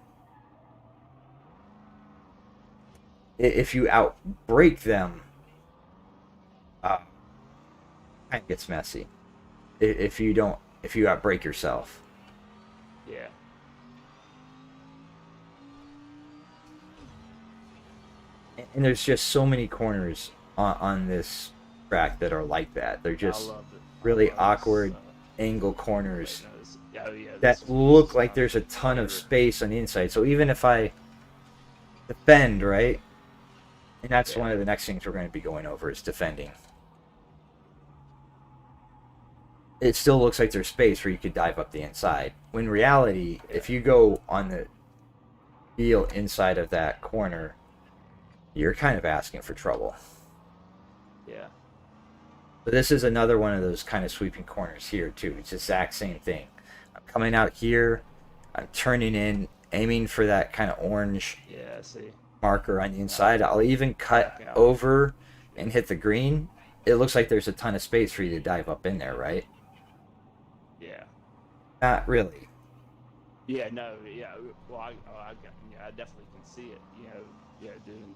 if you outbrake them, kind of gets messy. If you outbrake yourself. Yeah. And there's just so many corners on this track that are like that. They're just really awkward angle corners that look like there's a ton of space on the inside. So even if I defend, right? And that's one of the next things we're going to be going over is defending. It still looks like there's space where you could dive up the inside. When in reality, if you go on the wheel inside of that corner, you're kind of asking for trouble. Yeah. But this is another one of those kind of sweeping corners here too. It's the exact same thing. I'm coming out here, I'm turning in, aiming for that kind of orange marker on the inside. I'll even cut over and hit the green. It looks like there's a ton of space for you to dive up in there, right? Yeah. Not really. Yeah, no, yeah. Well, yeah, I definitely can see it. Yeah,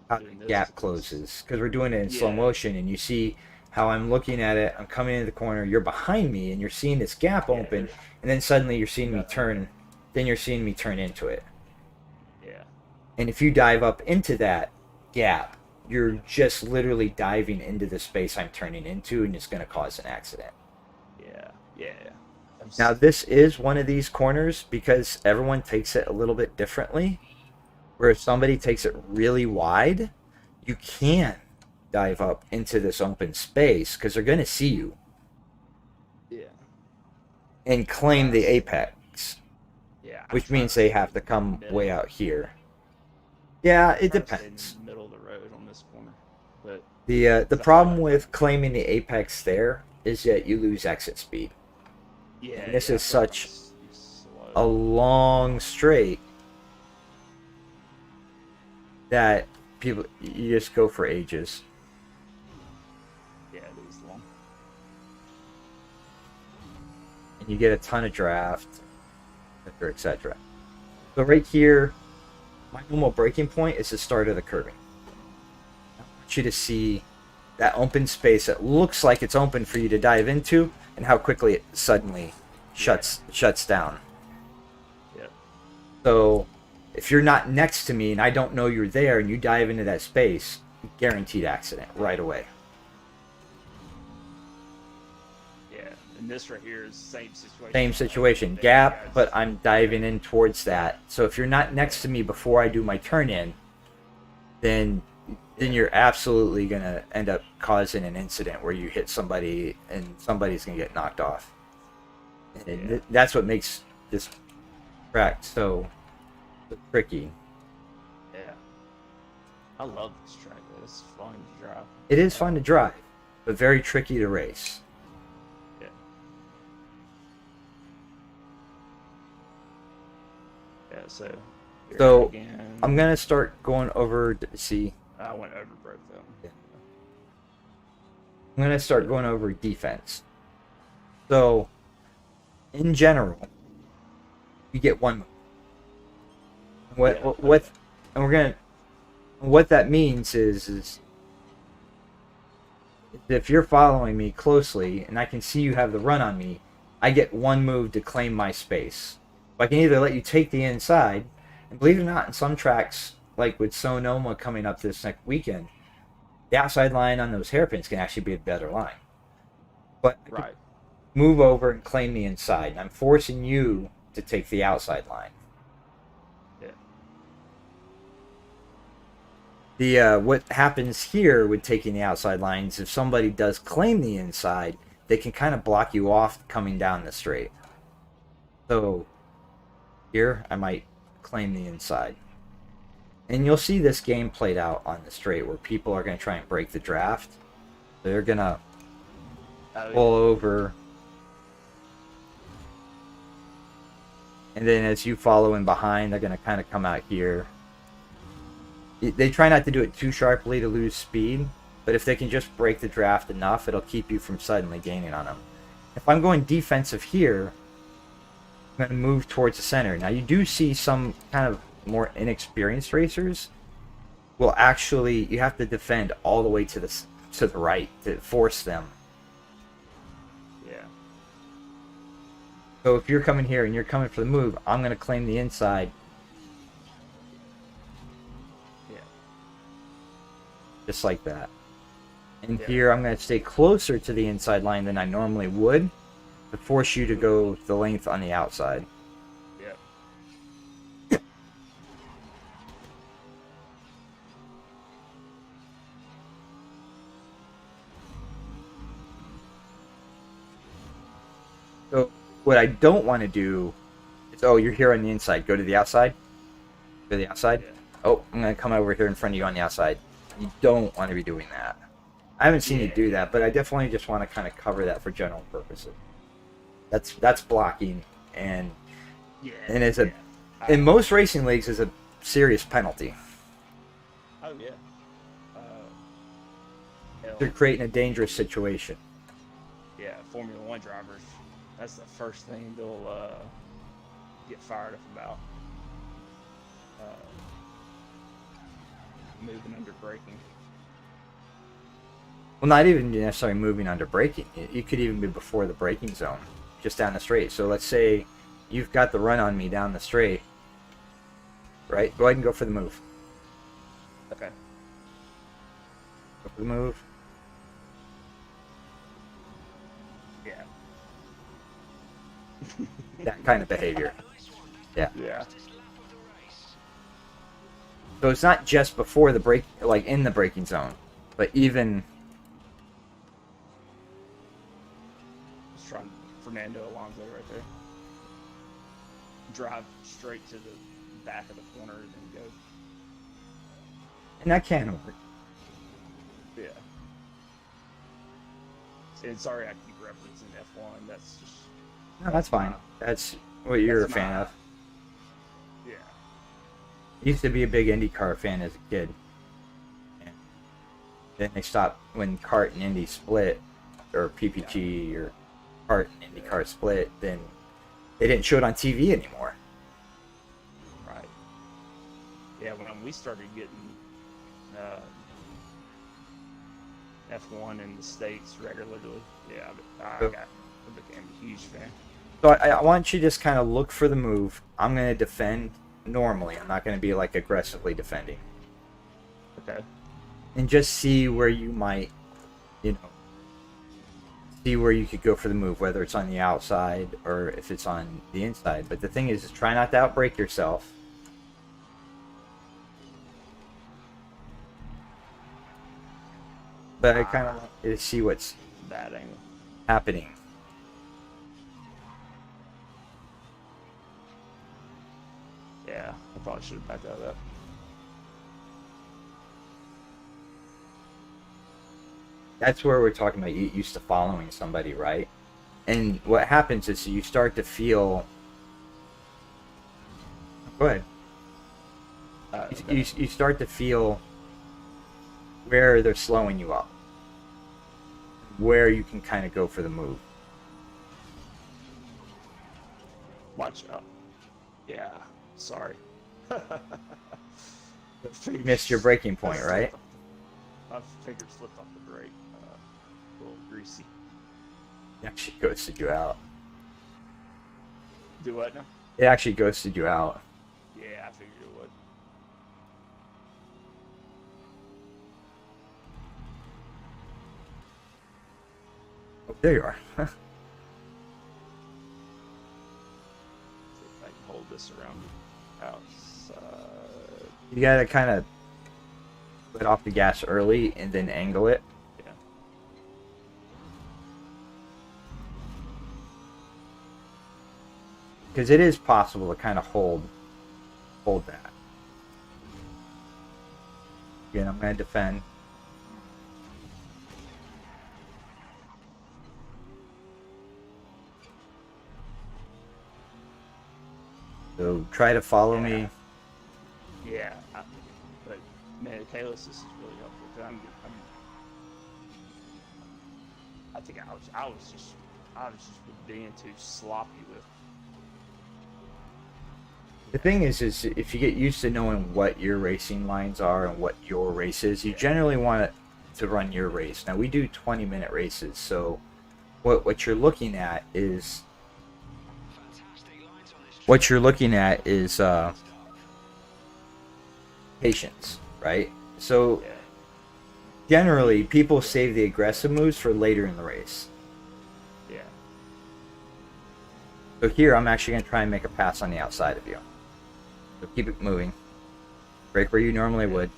How doing the this. gap closes because we're doing it in slow Yeah, motion, and you see how I'm looking at it. I'm coming into the corner. You're behind me, and you're seeing this gap yeah, open, and then suddenly you're seeing me nothing. turn. Then you're seeing me turn into it. Yeah, And if you dive up into that gap, you're just literally diving into the space I'm turning into, and it's going to cause an accident. yeah. Now, this is one of these corners because everyone takes it a little bit differently. Where if somebody takes it really wide, you can dive up into this open space because they're going to see you Yeah, and claim the apex, yeah. I which try means to they stay have to in the come way middle. out here. Yeah, it Try to stay in depends. the middle of the road on this corner, but The 'cause I feel problem like with claiming the apex there is that you lose exit speed. yeah, And this I is feel like such slow. a long straight that people you just go for ages. Yeah, it is long. And you get a ton of draft, etc., etc. So right here, my normal breaking point is the start of the curving. I want you to see that open space that looks like it's open for you to dive into, and how quickly it suddenly shuts down. Yep. So if you're not next to me and I don't know you're there and you dive into that space, guaranteed accident right away. Yeah, and this right here is same situation. Same situation, gap, but I'm diving in towards that. So if you're not next to me before I do my turn in, then you're absolutely gonna end up causing an incident where you hit somebody and somebody's gonna get knocked off. And that's what makes this track so tricky. Yeah, I love this track. It's fun to drive. It is fun to drive, but very tricky to race. Yeah. Yeah. So. Here So again. I'm gonna start going over. See, I went over broke though. Yeah. I'm gonna start going over defense. So, in general, you get one move. What, and we're gonna. What that means is if you're following me closely and I can see you have the run on me, I get one move to claim my space. I can either let you take the inside, and believe it or not, in some tracks, like with Sonoma coming up this next weekend, the outside line on those hairpins can actually be a better line. But I can move over and claim the inside, and I'm forcing you to take the outside line. What happens here with taking the outside lines, if somebody does claim the inside, they can kind of block you off coming down the straight. So here I might claim the inside. And you'll see this game played out on the straight where people are going to try and break the draft. They're going to pull over. And then as you follow in behind, they're going to kind of come out here. They try not to do it too sharply to lose speed, but if they can just break the draft enough, it'll keep you from suddenly gaining on them. If I'm going defensive here, I'm going to move towards the center. Now you do see some kind of more inexperienced racers will actually, you have to defend all the way to the right to force them. Yeah. So if you're coming here and you're coming for the move, I'm going to claim the inside. Just like that. And here I'm going to stay closer to the inside line than I normally would to force you to go the length on the outside. Yep. So what I don't want to do is, oh, you're here on the inside. Go to the outside. Go to the outside. Yeah. Oh, I'm going to come over here in front of you on the outside. You don't want to be doing that. I haven't seen you do that, but I definitely just want to kind of cover that for general purposes. That's blocking, and it's a in most racing leagues is a serious penalty. Oh yeah. They're creating a dangerous situation. Yeah, Formula One drivers. That's the first thing they'll get fired up about moving under braking. Well, not even necessarily moving under braking. You could even be before the braking zone, just down the straight. So let's say you've got the run on me down the straight, right? Go ahead and go for the move. Okay. Go for the move. Yeah. That kind of behavior. Yeah. Yeah. Fastest lap of the race. So it's not just before the break, like in the braking zone, but even. Just trying Fernando Alonso right there. Drive straight to the back of the corner and then go. And that can work. Yeah. And sorry I keep referencing F1. That's just. No, that's fine. That's what you're That's a fan my- of. Yeah. Used to be a big IndyCar fan as a kid. And then they stopped when kart and Indy split, or PPG or kart and IndyCar split. Then they didn't show it on TV anymore. Right. Yeah, when we started getting F1 in the States regularly, yeah, I became a huge fan. So I want you to just kind of look for the move. I'm going to defend normally. I'm not going to be like aggressively defending. Okay. And just see where you might, see where you could go for the move, whether it's on the outside or if it's on the inside. But the thing is try not to outbrake yourself. But I kind of want you to see what's Bad angle. happening. Yeah, I probably should have backed that up. That's where we're talking about you used to following somebody, right? And what happens is you start to feel. Go ahead. You start to feel where they're slowing you up, where you can kind of go for the move. Watch out. Yeah, sorry. You missed your breaking point, right? My finger slipped off the brake. A little greasy. It actually ghosted you out. Do what now? It actually ghosted you out. Yeah, I figured it would. Oh, there you are. See if I can hold this around outside. You gotta kind of let off the gas early and then angle it. Yeah. Because it is possible to kind of hold that. Again, I'm going to defend. So try to follow me. Yeah, but man, Kalis, this is really helpful. 'Cause I think I was just being too sloppy with. The thing is if you get used to knowing what your racing lines are and what your race is, you generally want to run your race. Now we do 20-minute races, so what you're looking at is patience, right? So Yeah. generally people save the aggressive moves for later in the race. Yeah. So here I'm actually going to try and make a pass on the outside of you. So keep it moving. Brake where you normally would.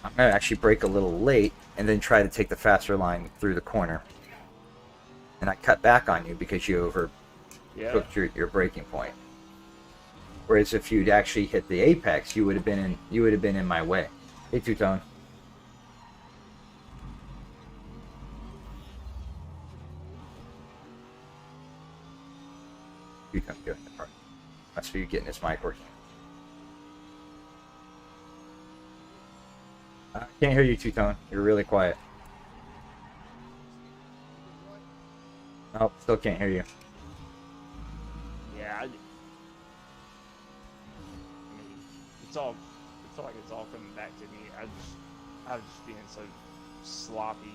I'm going to actually brake a little late and then try to take the faster line through the corner. And I cut back on you because you overcooked your braking point. Whereas if you'd actually hit the apex, you would have been in my way. Hey, Two-Tone. Two-Tone doing the part. Must be getting his mic working. I can't hear you, Two-Tone. You're really quiet. Nope, still can't hear you. Yeah, it's all. I feel like it's all coming back to me. I was just being so sloppy.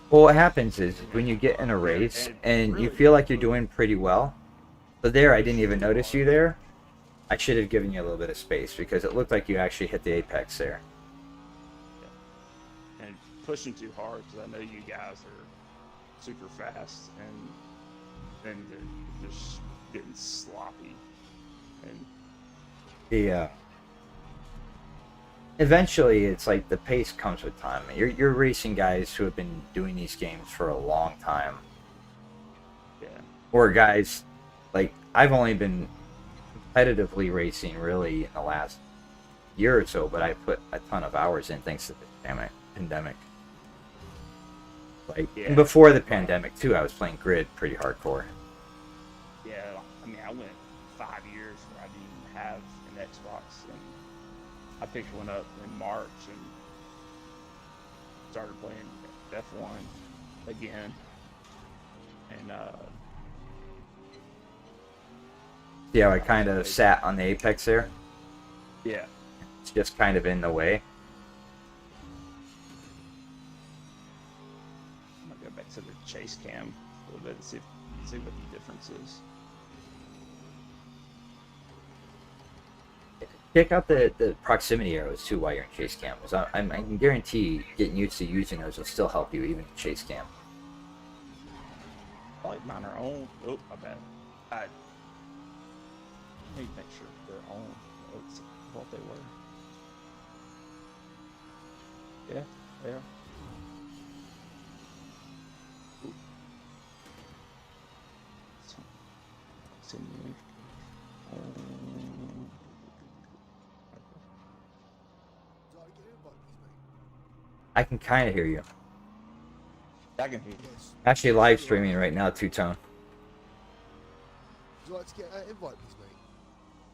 Well, what happens is when you get in a race and you feel like you're doing pretty well. So there, I didn't even notice you there. I should have given you a little bit of space because it looked like you actually hit the apex there. Yeah. And pushing too hard because I know you guys are super fast and they're just getting sloppy. And the eventually it's like the pace comes with time. You're racing guys who have been doing these games for a long time. Yeah. Or guys like I've only been competitively racing really in the last year or so, but I put a ton of hours in thanks to the pandemic. Like and before the pandemic too, I was playing grid pretty hardcore. Yeah, I mean I went 5 years where I didn't even have an Xbox, and I picked one up in March and started playing F1 again. And see how I kind of sat on the apex there? Yeah. It's just kind of in the way. I'm gonna go back to the chase cam a little bit and see what the difference is. Check out the proximity arrows too while you're in chase cam. I can guarantee getting used to using those will still help you even in chase cam. I like mine are on. Oh, my bad. I need to make sure they're on. I thought they were. Yeah, they are. Ooh. Continue. I can kind of hear you. I can hear you. Actually live streaming right now, two-tone. Would you like to get an invite, please, mate?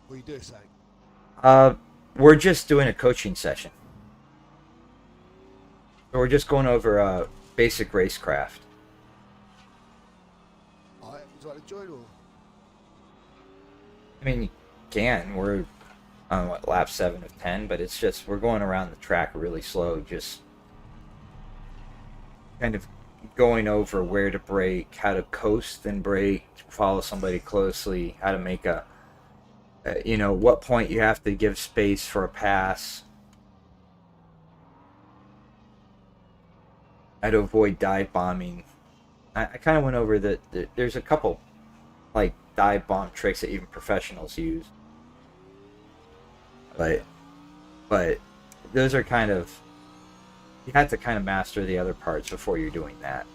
What are you doing, saying? We're just doing a coaching session. So we're just going over basic racecraft. Alright, would you like to join or? I mean, you can. We're on what, lap 7 of 10, but it's just we're going around the track really slow, just kind of going over where to brake, how to coast and brake, follow somebody closely, how to make a you know, what point you have to give space for a pass, how to avoid dive bombing. I kind of went over there's a couple like dive bomb tricks that even professionals use, but those are kind of, you have to kind of master the other parts before you're doing that.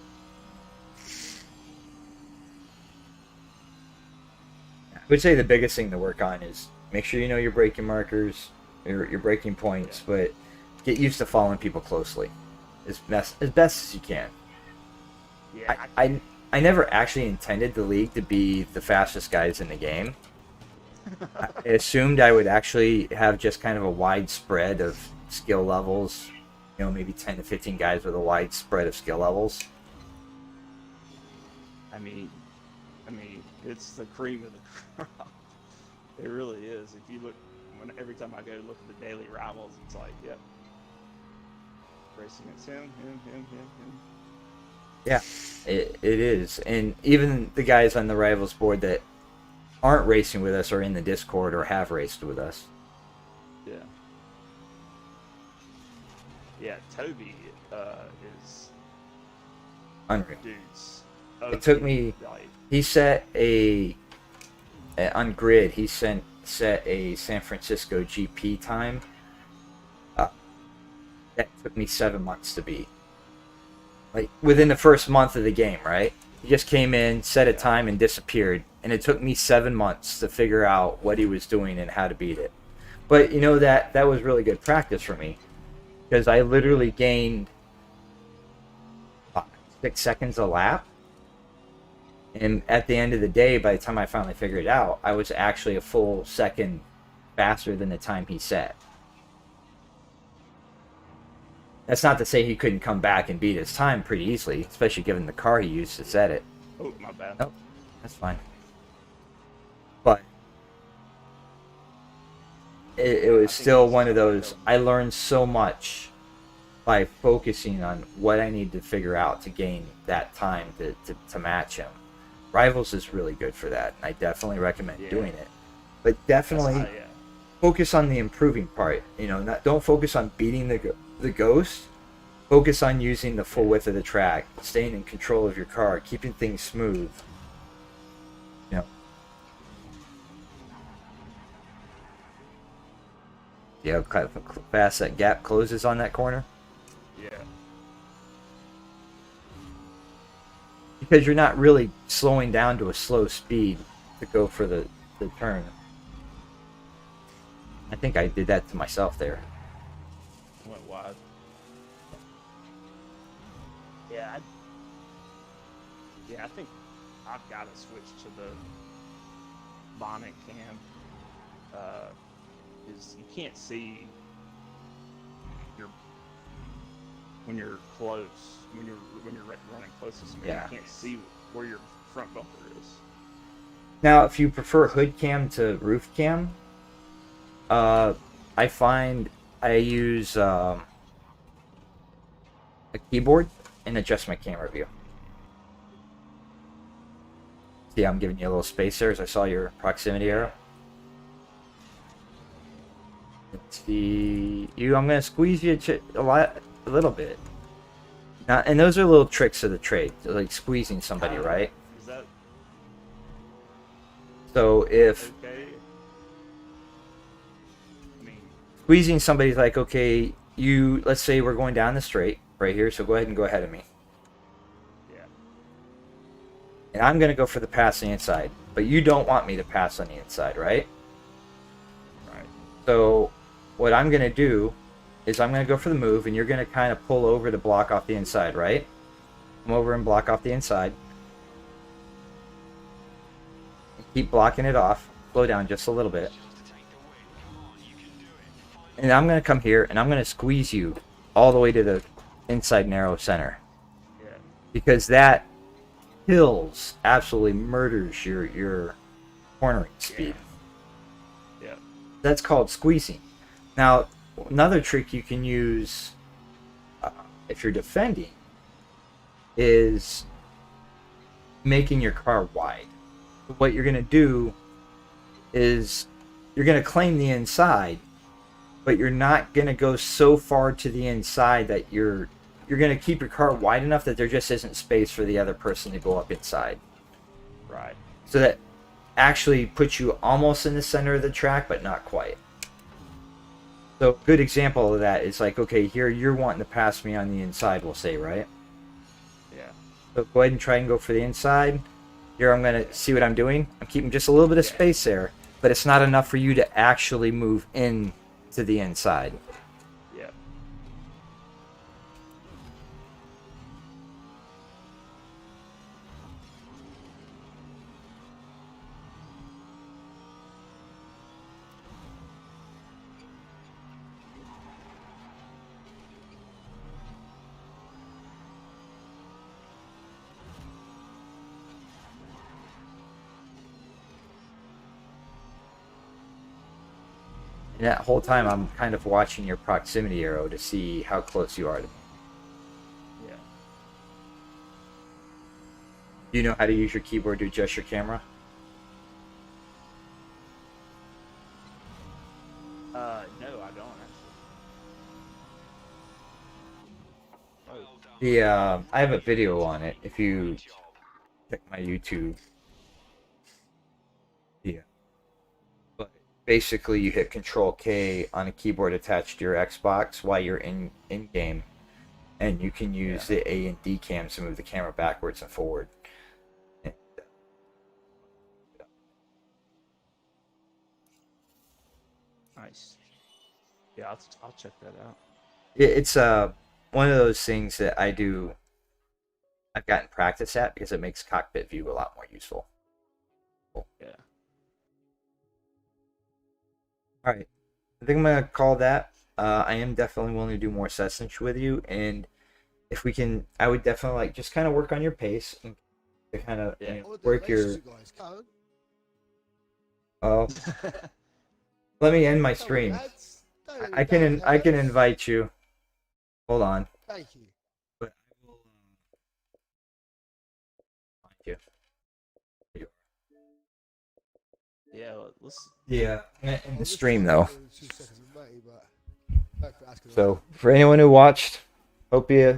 I would say the biggest thing to work on is make sure you know your braking markers, your braking points, but get used to following people closely as best as you can. Yeah. I never actually intended the league to be the fastest guys in the game. I assumed I would actually have just kind of a wide spread of skill levels, you know, maybe 10 to 15 guys with a wide spread of skill levels. I mean, it's the cream of the crop. It really is. If you look, every time I go look at the daily rivals, it's like, yep, racing against him. Yeah, it is. And even the guys on the rivals board that aren't racing with us are in the Discord or have raced with us. Yeah. Yeah, Toby is unreal. Dudes. It took me. He set on grid. He set a San Francisco GP time. That took me 7 months to beat. Like within the first month of the game, right? He just came in, set a time, and disappeared. And it took me 7 months to figure out what he was doing and how to beat it. But you know that was really good practice for me, because I literally gained 6 seconds a lap. And at the end of the day, by the time I finally figured it out, I was actually a full second faster than the time he set. That's not to say he couldn't come back and beat his time pretty easily, especially given the car he used to set it. Oh, my bad. Nope, that's fine. But it was I think still it's one of like those. I learned so much by focusing on what I need to figure out to gain that time to match him. Rivals is really good for that, and I definitely recommend Yeah. doing it. But That's definitely yeah. focus on the improving part. You know, don't focus on beating the ghost. Focus on using the full width of the track, staying in control of your car, keeping things smooth. You know. See how fast that gap closes on that corner? Yeah. Because you're not really slowing down to a slow speed to go for the turn. I think I did that to myself there. Went wide. Yeah. I think I've got to switch to the bonnet cam. Is you can't see your when you're close when you're running close to somebody. Yeah. You can't see where your front bumper is. Now, if you prefer hood cam to roof cam, I find I use a keyboard and adjust my camera view. See, I'm giving you a little space there as I saw your proximity arrow. Let's see you. I'm gonna squeeze you a little bit. Now, and those are little tricks of the trade, like squeezing somebody, right? Is that So if okay? I mean, squeezing somebody's like, okay, let's say we're going down the straight right here, so go ahead and go ahead of me. yeah. And I'm going to go for the pass on the inside, but you don't want me to pass on the inside, right? Right. So what I'm going to do is I'm going to go for the move, and you're going to kind of pull over to block off the inside, right? Come over and block off the inside. Keep blocking it off. Slow down just a little bit. And I'm going to come here, and I'm going to squeeze you all the way to the inside narrow center. Yeah. Because that kills, absolutely murders your cornering speed. Yeah. That's called squeezing. Now, another trick you can use if you're defending is making your car wide. What you're going to do is you're going to claim the inside, but you're not going to go so far to the inside that you're going to keep your car wide enough that there just isn't space for the other person to go up inside. Right. So that actually puts you almost in the center of the track, but not quite. So a good example of that is like, okay, here you're wanting to pass me on the inside, we'll say, right? Yeah. So go ahead and try and go for the inside. Here I'm going to see what I'm doing. I'm keeping just a little bit of space there, but it's not enough for you to actually move in to the inside. Yeah. And that whole time I'm kind of watching your proximity arrow to see how close you are to me. Yeah. Do you know how to use your keyboard to adjust your camera? No, I don't actually. The I have a video on it. If you check my YouTube, yeah. But basically, you hit Control K on a keyboard attached to your Xbox while you're in game, and you can use the A and D cams to move the camera backwards and forward. Nice. Yeah, I'll check that out. It's one of those things that I've gotten practice at because it makes cockpit view a lot more useful. Cool. Yeah. All right, I think I'm gonna call that. I am definitely willing to do more sessions with you, and if we can, I would definitely like just kind of work on your pace and to kind of Yeah. work your. Guys, go. Oh, Let me end my Come on, stream. lads. Don't- I can don't- invite you. Hold on. Thank you. But I will find you. Yeah, let's. Yeah, in I'll the just stream try though. and do 2 seconds with Matty, but thanks for asking. So for anyone who watched, hope you